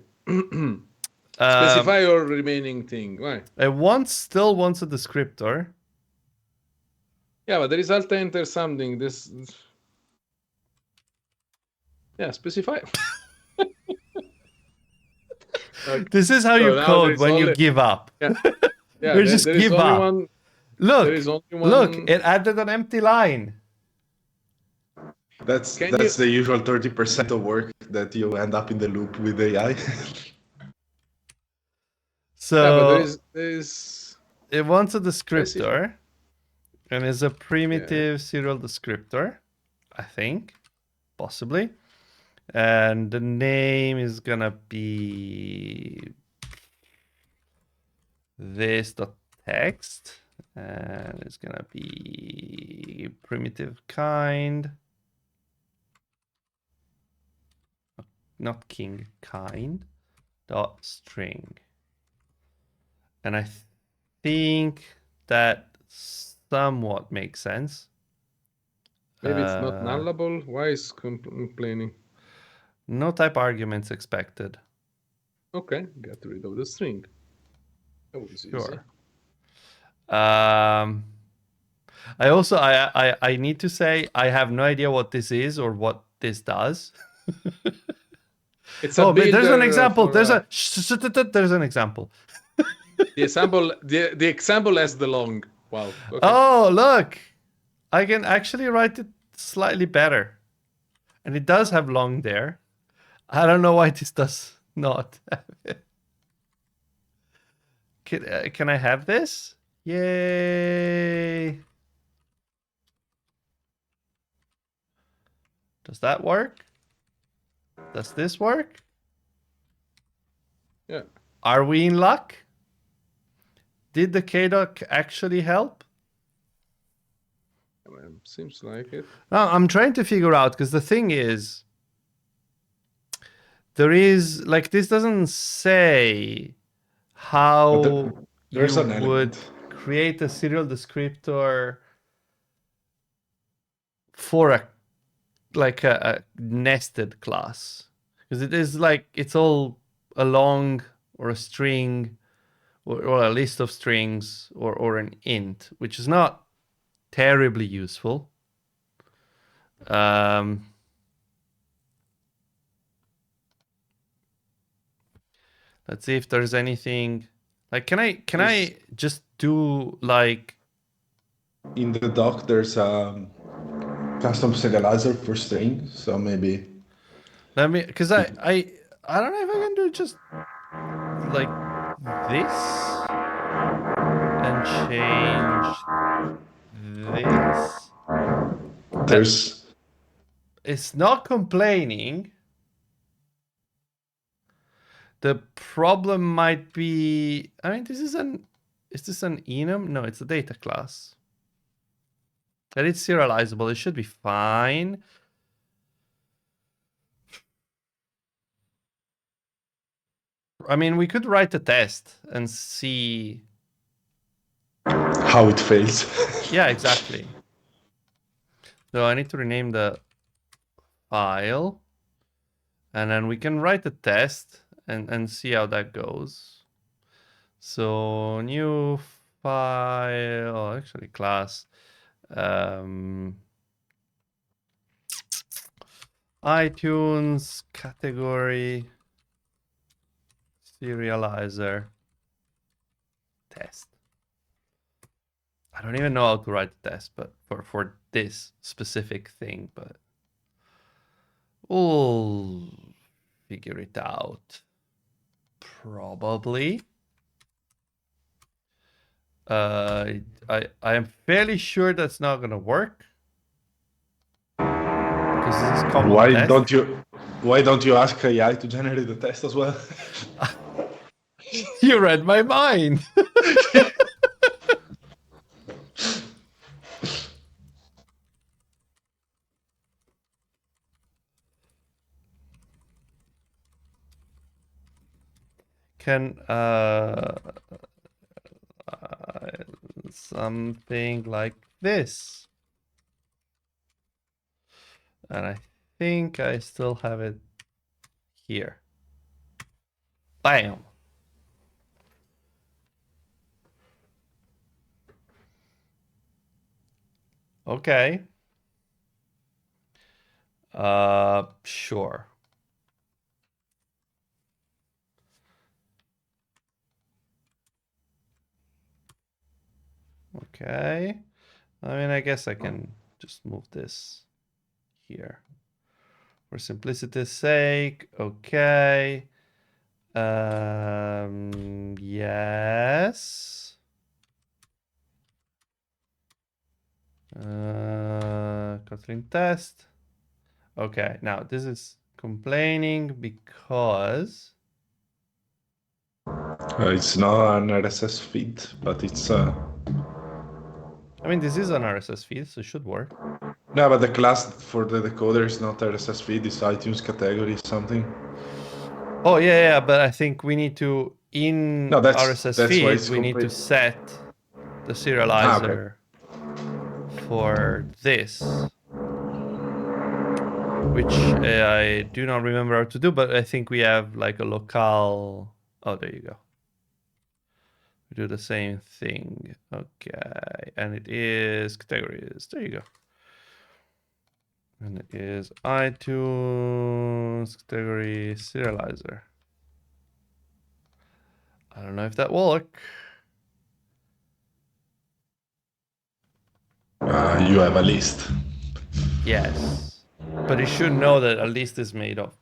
[SPEAKER 3] Specify your remaining thing. Why?
[SPEAKER 1] It still wants a descriptor.
[SPEAKER 3] Yeah, but the result enter something. This. Yeah, specify. Okay.
[SPEAKER 1] This is how
[SPEAKER 3] So
[SPEAKER 1] you
[SPEAKER 3] now
[SPEAKER 1] code
[SPEAKER 3] there's
[SPEAKER 1] when you
[SPEAKER 3] only-
[SPEAKER 1] give up.
[SPEAKER 3] Yeah,
[SPEAKER 1] You just
[SPEAKER 3] there is
[SPEAKER 1] give
[SPEAKER 3] only
[SPEAKER 1] up.
[SPEAKER 3] one.
[SPEAKER 1] Look,
[SPEAKER 3] There is only one.
[SPEAKER 1] look, it added an empty line.
[SPEAKER 4] That's
[SPEAKER 3] Can
[SPEAKER 4] the usual 30% of work that you end up in the loop with AI.
[SPEAKER 1] So
[SPEAKER 3] Yeah, but there is.
[SPEAKER 1] it wants a descriptor, and it's a primitive serial descriptor, I think, possibly. And the name is gonna be this.text, and it's gonna be primitive kind, not king, kind dot string. And I think that somewhat makes sense.
[SPEAKER 3] Maybe it's not nullable. Why is complaining?
[SPEAKER 1] No type arguments expected.
[SPEAKER 3] Okay, get rid of the string. That was easy.
[SPEAKER 1] Sure. I also I need to say I have no idea what this is or what this does.
[SPEAKER 3] It's a
[SPEAKER 1] but there's an
[SPEAKER 3] builder
[SPEAKER 1] example.
[SPEAKER 3] for,
[SPEAKER 1] There's there's an example.
[SPEAKER 3] the example has the long. Wow. Okay.
[SPEAKER 1] Oh, look. I can actually write it slightly better. And it does have long there. I don't know why this does not have it. Can I have this? Yay. Does that work? Does this work?
[SPEAKER 3] Yeah.
[SPEAKER 1] Are we in luck? Did the KDoc actually help?
[SPEAKER 3] Seems like it.
[SPEAKER 1] No, I'm trying to figure out, because the thing is, there is, like, this doesn't say how
[SPEAKER 4] There's
[SPEAKER 1] you
[SPEAKER 4] an
[SPEAKER 1] would
[SPEAKER 4] element.
[SPEAKER 1] create a serial descriptor for a nested class, because it is like it's all a long or a string or a list of strings or an int, which is not terribly useful. Let's see if there's anything like, can I just do like,
[SPEAKER 4] In the doc, there's a custom serializer for string, so maybe.
[SPEAKER 1] let me, because I don't know if I can do just like this and change this.
[SPEAKER 4] There's.
[SPEAKER 1] It's not complaining. The problem might be, I mean, is this an enum? No, it's a data class. that it's serializable. It should be fine. I mean, we could write a test and see
[SPEAKER 4] how it fails.
[SPEAKER 1] Yeah, exactly. So I need to rename the file, and then we can write a test and see how that goes. So new file, oh, actually class, iTunes category serializer test. I don't even know how to write the test, but for this specific thing, but we'll figure it out. Probably. I am fairly sure that's not gonna work. Because this is common test.
[SPEAKER 4] Why don't you ask AI to generate the test as well?
[SPEAKER 1] You read my mind. Can something like this. And I think I still have it here. Bam. Okay. Sure. Okay. I mean, I guess I can just move this here for simplicity's sake. Okay. Yes. Kotlin test. Okay, now this is complaining because
[SPEAKER 4] It's not an RSS feed, but it's
[SPEAKER 1] I mean, this is an RSS feed, so it should work.
[SPEAKER 4] no, but the class for the decoder is not RSS feed, it's iTunes category something.
[SPEAKER 1] Oh yeah, but I think we need to RSS feed we need to set the serializer for this, which I do not remember how to do, but I think we have like a local. Oh, there you go. We do the same thing. Okay, and it is categories. There you go. And it is iTunes category serializer. I don't know if that will work.
[SPEAKER 4] You have a list.
[SPEAKER 1] Yes, but it should know that a list is made of.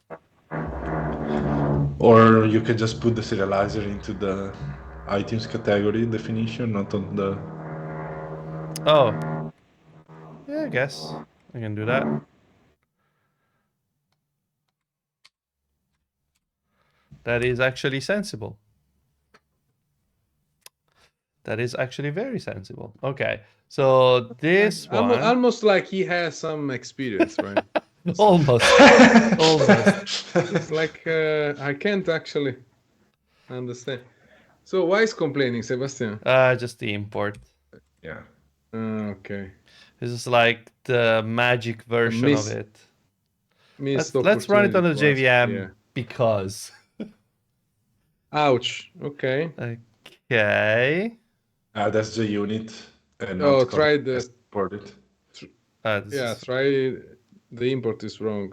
[SPEAKER 4] Or you can just put the serializer into the iTunes category definition, not on the...
[SPEAKER 1] Oh. Yeah, I guess I can do that. That is actually sensible. That is actually very sensible. Okay, so this one...
[SPEAKER 3] Almost like he has some experience, right?
[SPEAKER 1] Almost. Almost.
[SPEAKER 3] It's like I can't actually understand. So why is complaining, Sebastian?
[SPEAKER 1] Just the import.
[SPEAKER 4] Yeah.
[SPEAKER 3] Okay.
[SPEAKER 1] This is like the magic version of it. Let's run it on the JVM because.
[SPEAKER 3] Ouch. Okay.
[SPEAKER 1] Okay.
[SPEAKER 4] That's the unit. And
[SPEAKER 3] try the
[SPEAKER 4] import it.
[SPEAKER 3] Yeah, try the import is wrong.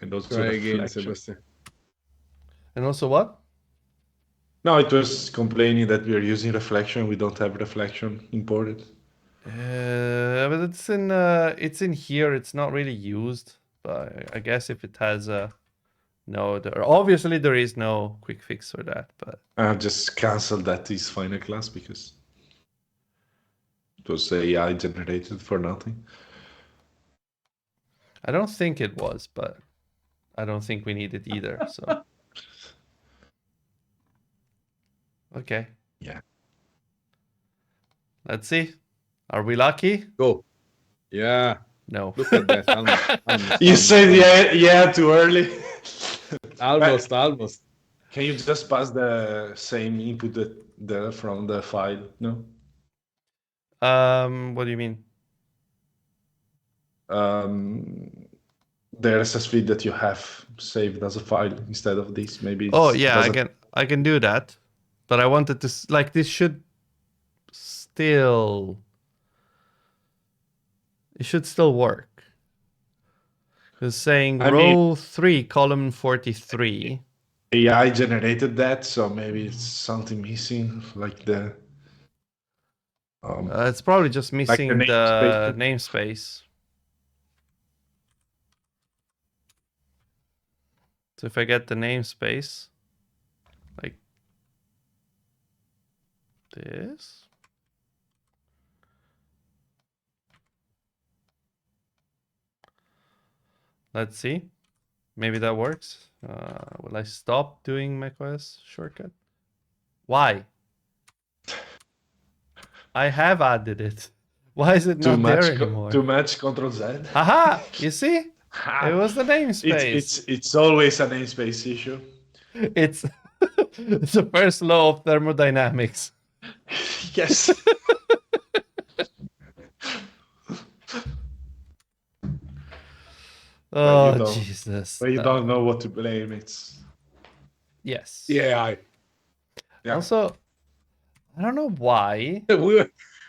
[SPEAKER 4] And also
[SPEAKER 3] try again, Sebastian.
[SPEAKER 1] And also what?
[SPEAKER 4] No, it was complaining that we are using reflection. We don't have reflection imported.
[SPEAKER 1] But it's in here. It's not really used. But I guess if it has a obviously there is no quick fix for that. But
[SPEAKER 4] just cancel that is final class because it was AI generated for nothing.
[SPEAKER 1] I don't think it was, but I don't think we need it either. So okay.
[SPEAKER 4] Yeah.
[SPEAKER 1] Let's see. Are we lucky?
[SPEAKER 3] Go. Yeah.
[SPEAKER 1] No.
[SPEAKER 3] Look at that. Almost.
[SPEAKER 4] You said yeah too early.
[SPEAKER 3] Almost.
[SPEAKER 4] Can you just pass the same input from the file? No.
[SPEAKER 1] What do you mean?
[SPEAKER 4] The RSS feed that you have saved as a file instead of this. Maybe.
[SPEAKER 1] Oh yeah, I can do that, but I wanted to like this should still. It should still work. It's saying row 3, column 43.
[SPEAKER 4] AI generated that, so maybe it's something missing, like the.
[SPEAKER 1] It's probably just missing
[SPEAKER 4] like
[SPEAKER 1] the namespace. So if I get the namespace, like this. Let's see. Maybe that works. Will I stop doing macOS shortcut? Why? I have added it. Why is it not there anymore?
[SPEAKER 4] Too much Ctrl-Z.
[SPEAKER 1] Aha! You see? It was the namespace.
[SPEAKER 4] It's always a namespace issue.
[SPEAKER 1] It's it's the first law of thermodynamics.
[SPEAKER 4] Yes.
[SPEAKER 1] Oh, Jesus.
[SPEAKER 4] But you don't know what to blame. It's
[SPEAKER 1] yes.
[SPEAKER 3] Yeah.
[SPEAKER 1] Also, I don't know why.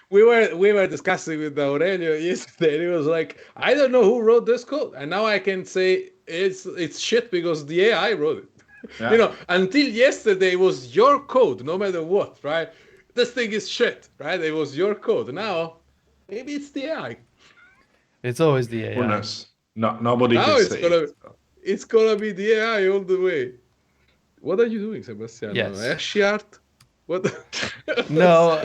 [SPEAKER 3] We were discussing with Aurelio yesterday, and he was like, I don't know who wrote this code. And now I can say it's shit because the AI wrote it. Yeah. You know, until yesterday it was your code, no matter what, right? This thing is shit, right? It was your code. Now, maybe it's the AI.
[SPEAKER 1] It's always the AI.
[SPEAKER 4] Who knows? No, nobody
[SPEAKER 3] now
[SPEAKER 4] can say
[SPEAKER 3] it's gonna be the AI all the way. What are you doing, Sebastiano?
[SPEAKER 1] Yes.
[SPEAKER 3] Ashy art? What?
[SPEAKER 1] No.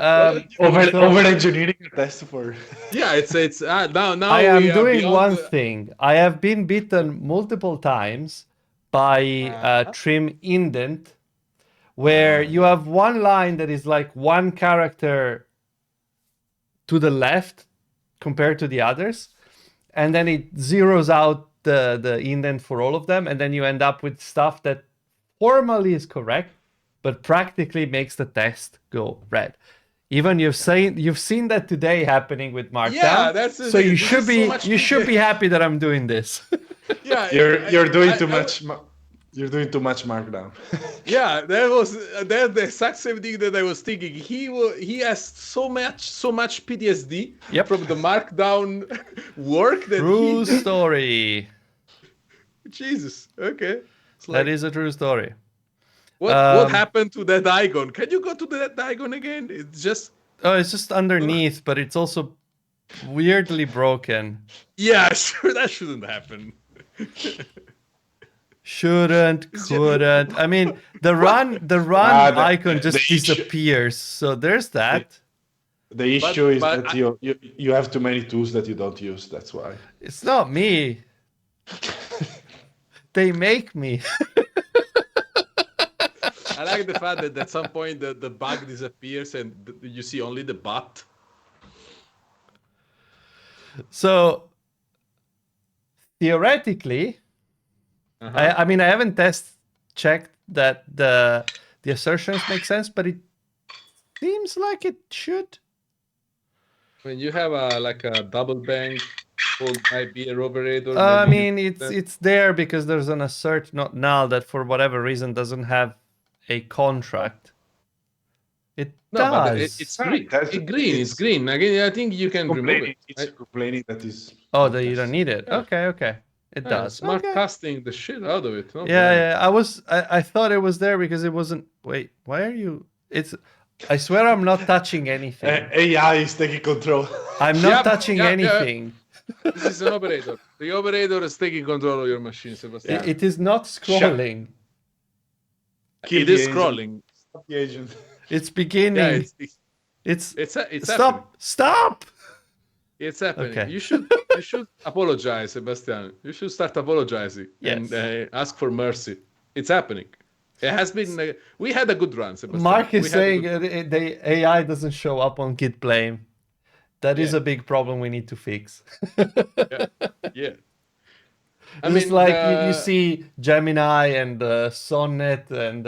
[SPEAKER 4] Over engineering a test for.
[SPEAKER 3] Yeah, it's now.
[SPEAKER 1] I am doing one thing. I have been bitten multiple times by trim indent, where you have one line that is like one character to the left compared to the others, and then it zeroes out the indent for all of them, and then you end up with stuff that formally is correct, but practically makes the test go red. Even you've seen that today happening with Markdown.
[SPEAKER 3] Yeah, that's the
[SPEAKER 1] so
[SPEAKER 3] thing.
[SPEAKER 1] You should be happy that I'm doing this.
[SPEAKER 3] Yeah,
[SPEAKER 4] you're doing too much. You're doing too much Markdown.
[SPEAKER 3] Yeah, that's the exact same thing that I was thinking. He has so much PTSD from the Markdown work that
[SPEAKER 1] True story.
[SPEAKER 3] Jesus. Okay.
[SPEAKER 1] That is a true story.
[SPEAKER 3] What happened to that icon? Can you go to that icon again? It's just
[SPEAKER 1] underneath, but it's also weirdly broken.
[SPEAKER 3] Yeah, sure, that shouldn't happen.
[SPEAKER 1] Couldn't. I mean, the run icon just disappears. So there's that.
[SPEAKER 4] The issue is that you have too many tools that you don't use. That's why.
[SPEAKER 1] It's not me. They make me.
[SPEAKER 3] I like the fact that at some point the bug disappears and you see only the bot.
[SPEAKER 1] So theoretically, I mean, I haven't checked that the assertions make sense, but it seems like it should.
[SPEAKER 3] When you have a double bank called might be a operator.
[SPEAKER 1] I mean, it's there because there's an assert not null that for whatever reason doesn't have a contract. It does.
[SPEAKER 3] But it's green. It's green. Again, I think you can remove it.
[SPEAKER 4] It's complaining that is.
[SPEAKER 1] Oh, that you don't need it. Yeah. Okay. It does.
[SPEAKER 3] Smart casting the shit out of it.
[SPEAKER 1] I thought it was there because it wasn't. Wait, why are you? I swear I'm not touching anything.
[SPEAKER 4] AI is taking control.
[SPEAKER 1] I'm not touching anything.
[SPEAKER 3] This is an operator. The operator is taking control of your machine, Sebastian.
[SPEAKER 1] It is not scrolling.
[SPEAKER 3] It is scrolling.
[SPEAKER 4] Stop the agent.
[SPEAKER 1] It's beginning.
[SPEAKER 3] Yeah,
[SPEAKER 1] it's
[SPEAKER 3] stop.
[SPEAKER 1] Stop.
[SPEAKER 3] It's happening.
[SPEAKER 1] Okay.
[SPEAKER 3] You should apologize, Sebastian. You should start apologizing and ask for mercy. It's happening. It has been. We had a good run, Sebastian.
[SPEAKER 1] Mark is
[SPEAKER 3] We had a
[SPEAKER 1] saying
[SPEAKER 3] good
[SPEAKER 1] the AI doesn't show up on Git blame. That is
[SPEAKER 3] Yeah.
[SPEAKER 1] a big problem we need to fix.
[SPEAKER 3] Yeah. Yeah. I
[SPEAKER 1] It's
[SPEAKER 3] mean,
[SPEAKER 1] like you see Gemini and Sonnet and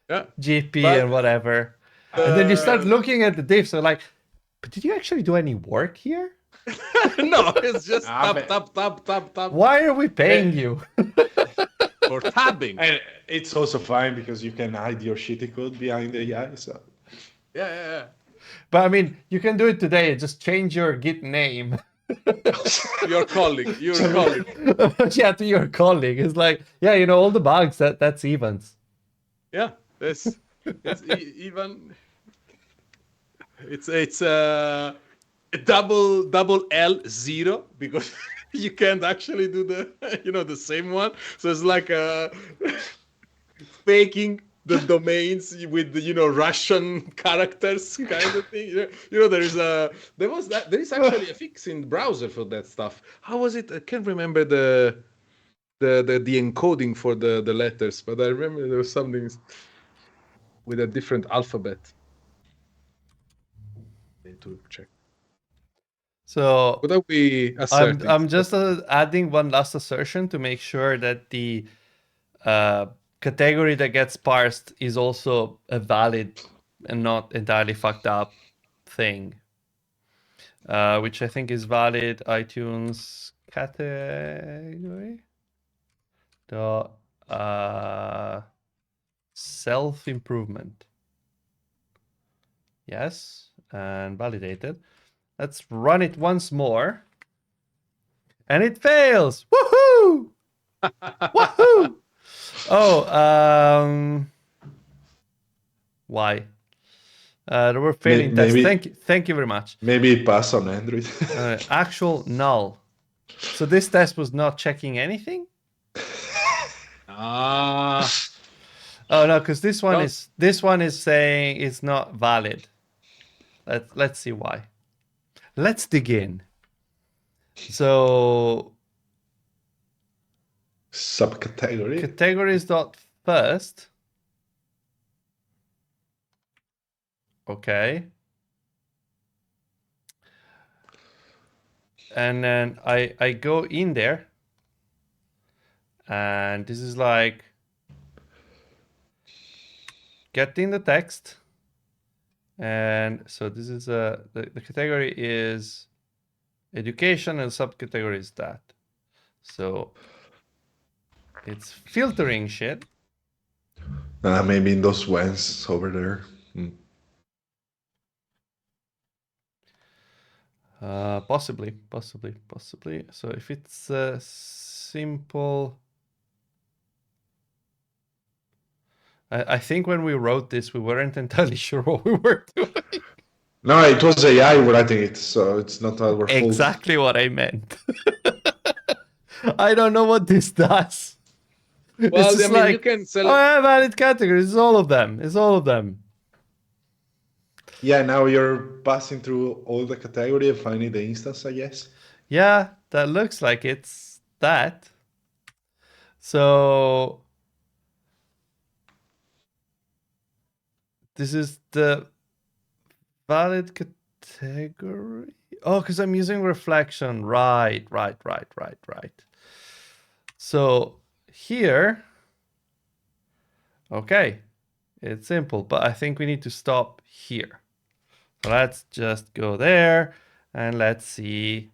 [SPEAKER 3] yeah.
[SPEAKER 1] GP
[SPEAKER 3] But,
[SPEAKER 1] and whatever. And then you start looking at the diffs, so like, but did you actually do any work here?
[SPEAKER 3] No, it's just
[SPEAKER 4] Ah,
[SPEAKER 3] tap
[SPEAKER 1] Why are we paying you?
[SPEAKER 3] for tabbing.
[SPEAKER 4] And it's also fine because you can hide your shitty code behind the AI. So
[SPEAKER 3] Yeah.
[SPEAKER 1] But I mean, you can do it today. Just change your Git name.
[SPEAKER 3] Your colleague.
[SPEAKER 1] Yeah, to your colleague. It's like, yeah, you know, all the bugs, that's events.
[SPEAKER 3] Yeah, it's even. It's double L0 because you can't actually do the same one. So it's like faking the domains with Russian characters kind of thing. There is actually a fix in the browser for that stuff. How was it? I can't remember the encoding for the letters, but I remember there was something with a different alphabet. Need to check.
[SPEAKER 1] So
[SPEAKER 3] What are we asserting?
[SPEAKER 1] I'm just adding one last assertion to make sure that the category that gets parsed is also a valid and not entirely fucked up thing, which I think is valid. iTunes category dot self-improvement. Yes, and validated. Let's run it once more. And it fails. Woohoo! Woohoo! Oh, why? There were failing tests. Thank you very much.
[SPEAKER 4] maybe it passed on Android.
[SPEAKER 1] Actual null. So this test was not checking anything?
[SPEAKER 3] Ah.
[SPEAKER 1] Oh no, because this one is saying it's not valid. Let's see why. Let's dig in. So
[SPEAKER 4] Subcategory.
[SPEAKER 1] categories dot first. Okay. And then I go in there, and this is like getting the text. And so this is the category is education and subcategory is that. So it's filtering shit.
[SPEAKER 4] Maybe in those ones over there.
[SPEAKER 1] Possibly. So if it's simple, I think when we wrote this, we weren't entirely sure what we were doing.
[SPEAKER 4] No, it was AI writing it, so it's not our fault.
[SPEAKER 1] Exactly what I meant. I don't know what this does.
[SPEAKER 3] Well, I mean,
[SPEAKER 1] like,
[SPEAKER 3] you can select.
[SPEAKER 1] Oh, I have valid categories. It's all of them.
[SPEAKER 4] Yeah, now you're passing through all the category and finding the instance, I guess.
[SPEAKER 1] Yeah, that looks like it's that. So this is the valid category. Oh, because I'm using reflection. Right. So here, okay, it's simple, but I think we need to stop here. So let's just go there and let's see.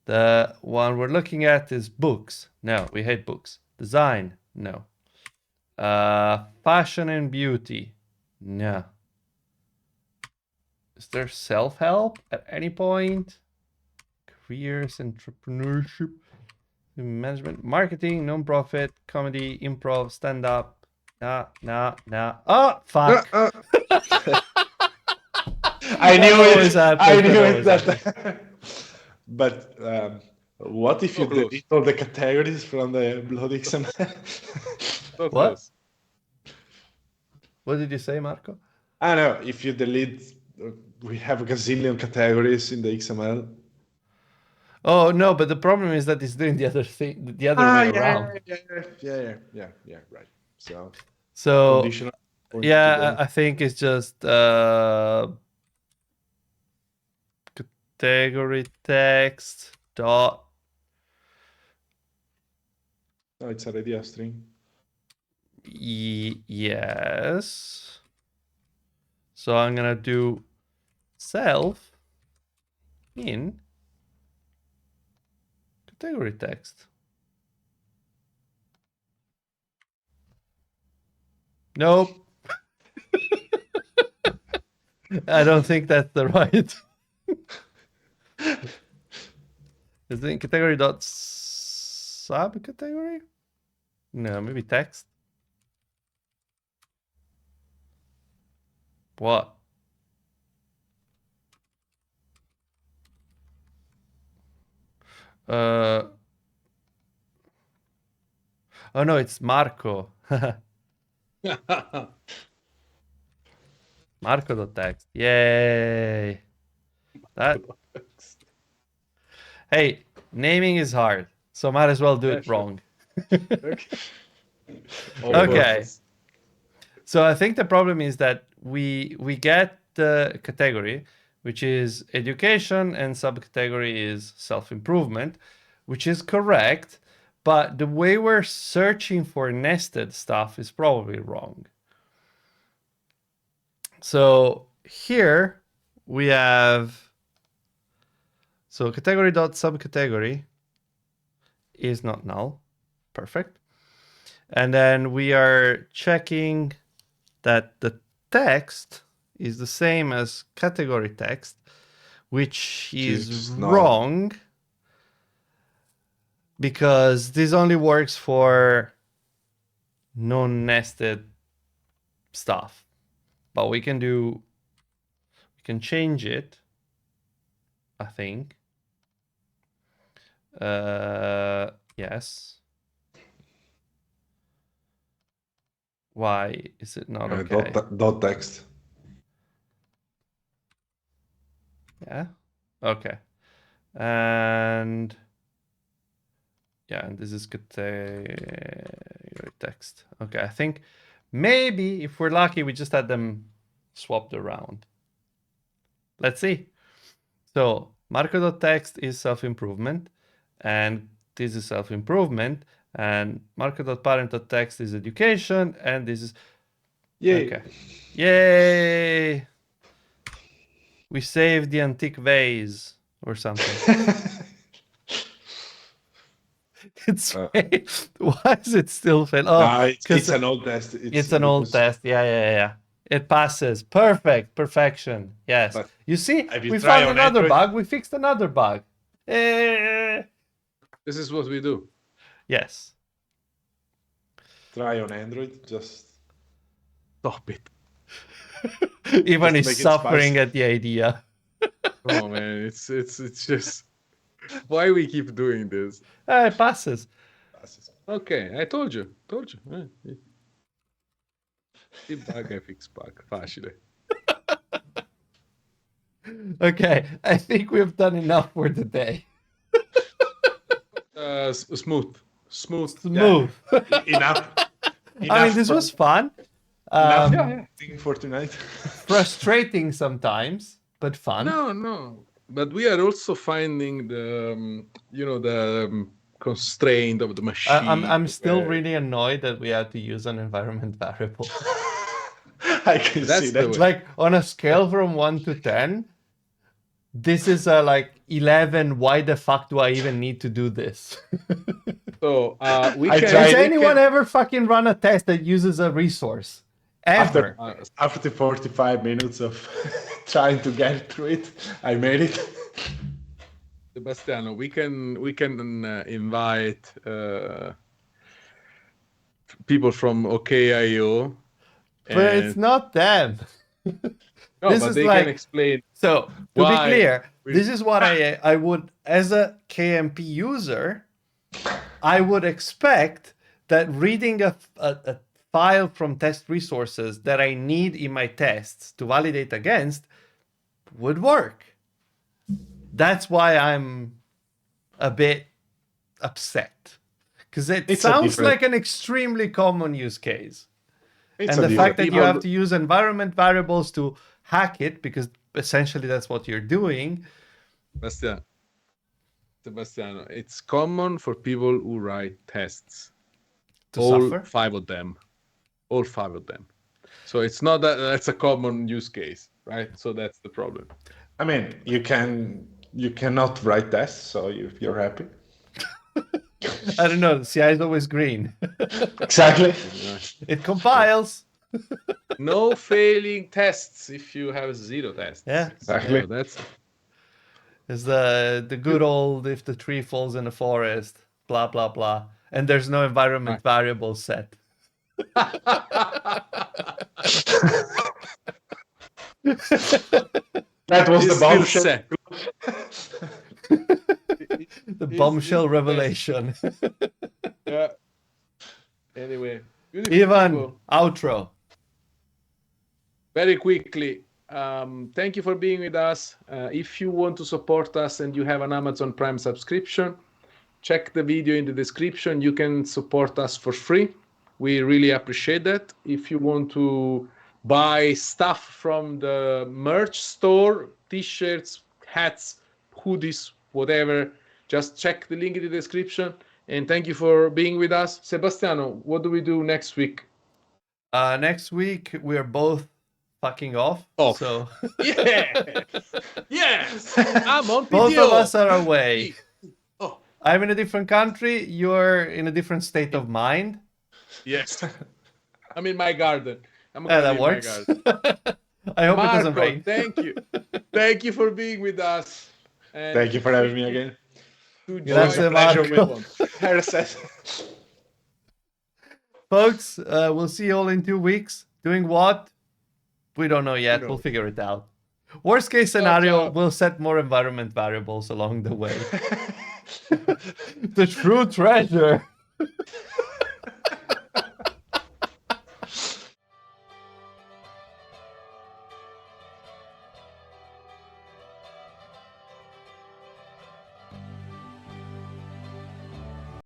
[SPEAKER 1] The one we're looking at is books. No, we hate books. Design. No. Fashion and beauty. No. Is there self-help at any point? Careers, entrepreneurship, management, marketing, non-profit, comedy, improv, stand-up. Nah. Oh, fuck.
[SPEAKER 4] I knew it.
[SPEAKER 1] That.
[SPEAKER 4] But what if you delete all the categories from the bloody XML?
[SPEAKER 1] What? What did you say, Marco?
[SPEAKER 4] I know. If you delete, we have a gazillion categories in the XML.
[SPEAKER 1] Oh no, but the problem is that it's doing the other thing, the other way around.
[SPEAKER 4] Yeah, right.
[SPEAKER 1] So
[SPEAKER 3] Conditional.
[SPEAKER 1] yeah, I think it's just category text dot.
[SPEAKER 4] No, it's already a string.
[SPEAKER 1] Yes. So I'm gonna do self in category text. Nope. I don't think that's the right. Is it in category dot subcategory? No, maybe text. What? Oh no, it's Marco. Marco.text. Yay. That. Hey, naming is hard, so might as well do it wrong. Okay. So I think the problem is that we get the category, which is education, and subcategory is self-improvement, which is correct, but the way we're searching for nested stuff is probably wrong. So here we have, so category dot subcategory is not null. Perfect. And then we are checking that the text is the same as category text, which is wrong because this only works for non-nested stuff. But we can change it, I think. Yes. Why is it not okay?
[SPEAKER 4] Dot text.
[SPEAKER 1] Yeah. Okay. And yeah, and this is category text. Okay, I think maybe if we're lucky, we just had them swapped around. Let's see. So Marco.text is self-improvement, and this is self-improvement, and Marco.parent.text is education, and this is
[SPEAKER 4] Yay.
[SPEAKER 1] Okay. Yay! We saved the antique vase or something. It's why is it still fail? Oh,
[SPEAKER 4] it's an old test.
[SPEAKER 1] It's an old test. Yeah. It passes. Perfection. Yes.
[SPEAKER 4] But
[SPEAKER 1] you see,
[SPEAKER 4] if you
[SPEAKER 1] we
[SPEAKER 4] try
[SPEAKER 1] found
[SPEAKER 4] on
[SPEAKER 1] another
[SPEAKER 4] Android-
[SPEAKER 1] bug. We fixed another bug.
[SPEAKER 3] This is what we do.
[SPEAKER 1] Yes.
[SPEAKER 4] Try on Android, just
[SPEAKER 3] Stop it.
[SPEAKER 1] Ivan
[SPEAKER 4] Just
[SPEAKER 1] is
[SPEAKER 4] make it
[SPEAKER 1] suffering
[SPEAKER 4] spicy.
[SPEAKER 1] at the idea.
[SPEAKER 3] Oh man, it's just why we keep doing this.
[SPEAKER 1] It passes.
[SPEAKER 3] Ok, told you. Debug e fix bug, facile.
[SPEAKER 1] Okay, I think we've done enough for the day.
[SPEAKER 3] Smooth.
[SPEAKER 1] Smooth.
[SPEAKER 4] enough.
[SPEAKER 1] I mean, this was fun.
[SPEAKER 4] Thing for tonight.
[SPEAKER 1] Frustrating sometimes, but fun.
[SPEAKER 3] No. But we are also finding the, the constraint of the machine.
[SPEAKER 1] I'm still really annoyed that we had to use an environment variable.
[SPEAKER 4] I can see that.
[SPEAKER 1] Like on a scale from 1 to 10, this is a like 11. Why the fuck do I even need to do this?
[SPEAKER 3] So
[SPEAKER 1] Has anyone ever fucking run a test that uses a resource? Ever?
[SPEAKER 4] After 45 minutes of trying to get through it, I made it.
[SPEAKER 3] Sebastiano, we can invite people from OKIO.
[SPEAKER 1] But it's not them.
[SPEAKER 3] No,
[SPEAKER 1] this
[SPEAKER 3] but
[SPEAKER 1] is
[SPEAKER 3] they
[SPEAKER 1] like,
[SPEAKER 3] can explain.
[SPEAKER 1] So, to be clear, this is what I would, as a KMP user, I would expect that reading a file from test resources that I need in my tests to validate against would work. That's why I'm a bit upset. Because it sounds like an extremely common use case. And the fact that you have to use environment variables to hack it, because essentially that's what you're doing.
[SPEAKER 3] Sebastiano, it's common for people who write tests.
[SPEAKER 1] To
[SPEAKER 3] all
[SPEAKER 1] suffer?
[SPEAKER 3] 5 of them. All 5 of them. So it's not that that's a common use case, right? So that's the problem.
[SPEAKER 4] I mean, you cannot write tests, so you're happy.
[SPEAKER 1] I don't know. The CI is always green.
[SPEAKER 4] Exactly.
[SPEAKER 1] It compiles.
[SPEAKER 3] No failing tests if you have 0 tests.
[SPEAKER 1] Yeah,
[SPEAKER 4] exactly.
[SPEAKER 3] So that's
[SPEAKER 1] it's the good old if the tree falls in the forest, blah blah blah, and there's no environment variable set.
[SPEAKER 4] That was the bombshell.
[SPEAKER 1] The bombshell revelation.
[SPEAKER 3] Yeah. Anyway,
[SPEAKER 1] Ivan,
[SPEAKER 3] people.
[SPEAKER 1] outro.
[SPEAKER 3] Very quickly, thank you for being with us. If you want to support us and you have an Amazon Prime subscription, check the video in the description. You can support us for free. We really appreciate that. If you want to buy stuff from the merch store, t-shirts, hats, hoodies, whatever, just check the link in the description. And thank you for being with us. Sebastiano, what do we do next week?
[SPEAKER 1] Next week we're both fucking off. So
[SPEAKER 3] yes, yes. I'm on PTO.
[SPEAKER 1] Both of us are away.
[SPEAKER 3] Oh.
[SPEAKER 1] I'm in a different country. You're in a different state of mind.
[SPEAKER 3] Yes. I'm in my garden.
[SPEAKER 1] That works. I hope
[SPEAKER 3] Marco,
[SPEAKER 1] it doesn't rain.
[SPEAKER 3] Thank you. Thank you for being with us. And
[SPEAKER 4] thank you for having me again.
[SPEAKER 1] Grazie, Marco.
[SPEAKER 4] RSS.
[SPEAKER 1] Folks, we'll see you all in 2 weeks. Doing what? We don't know yet. We'll figure it out. Worst case scenario, we'll set more environment variables along the way. The true treasure.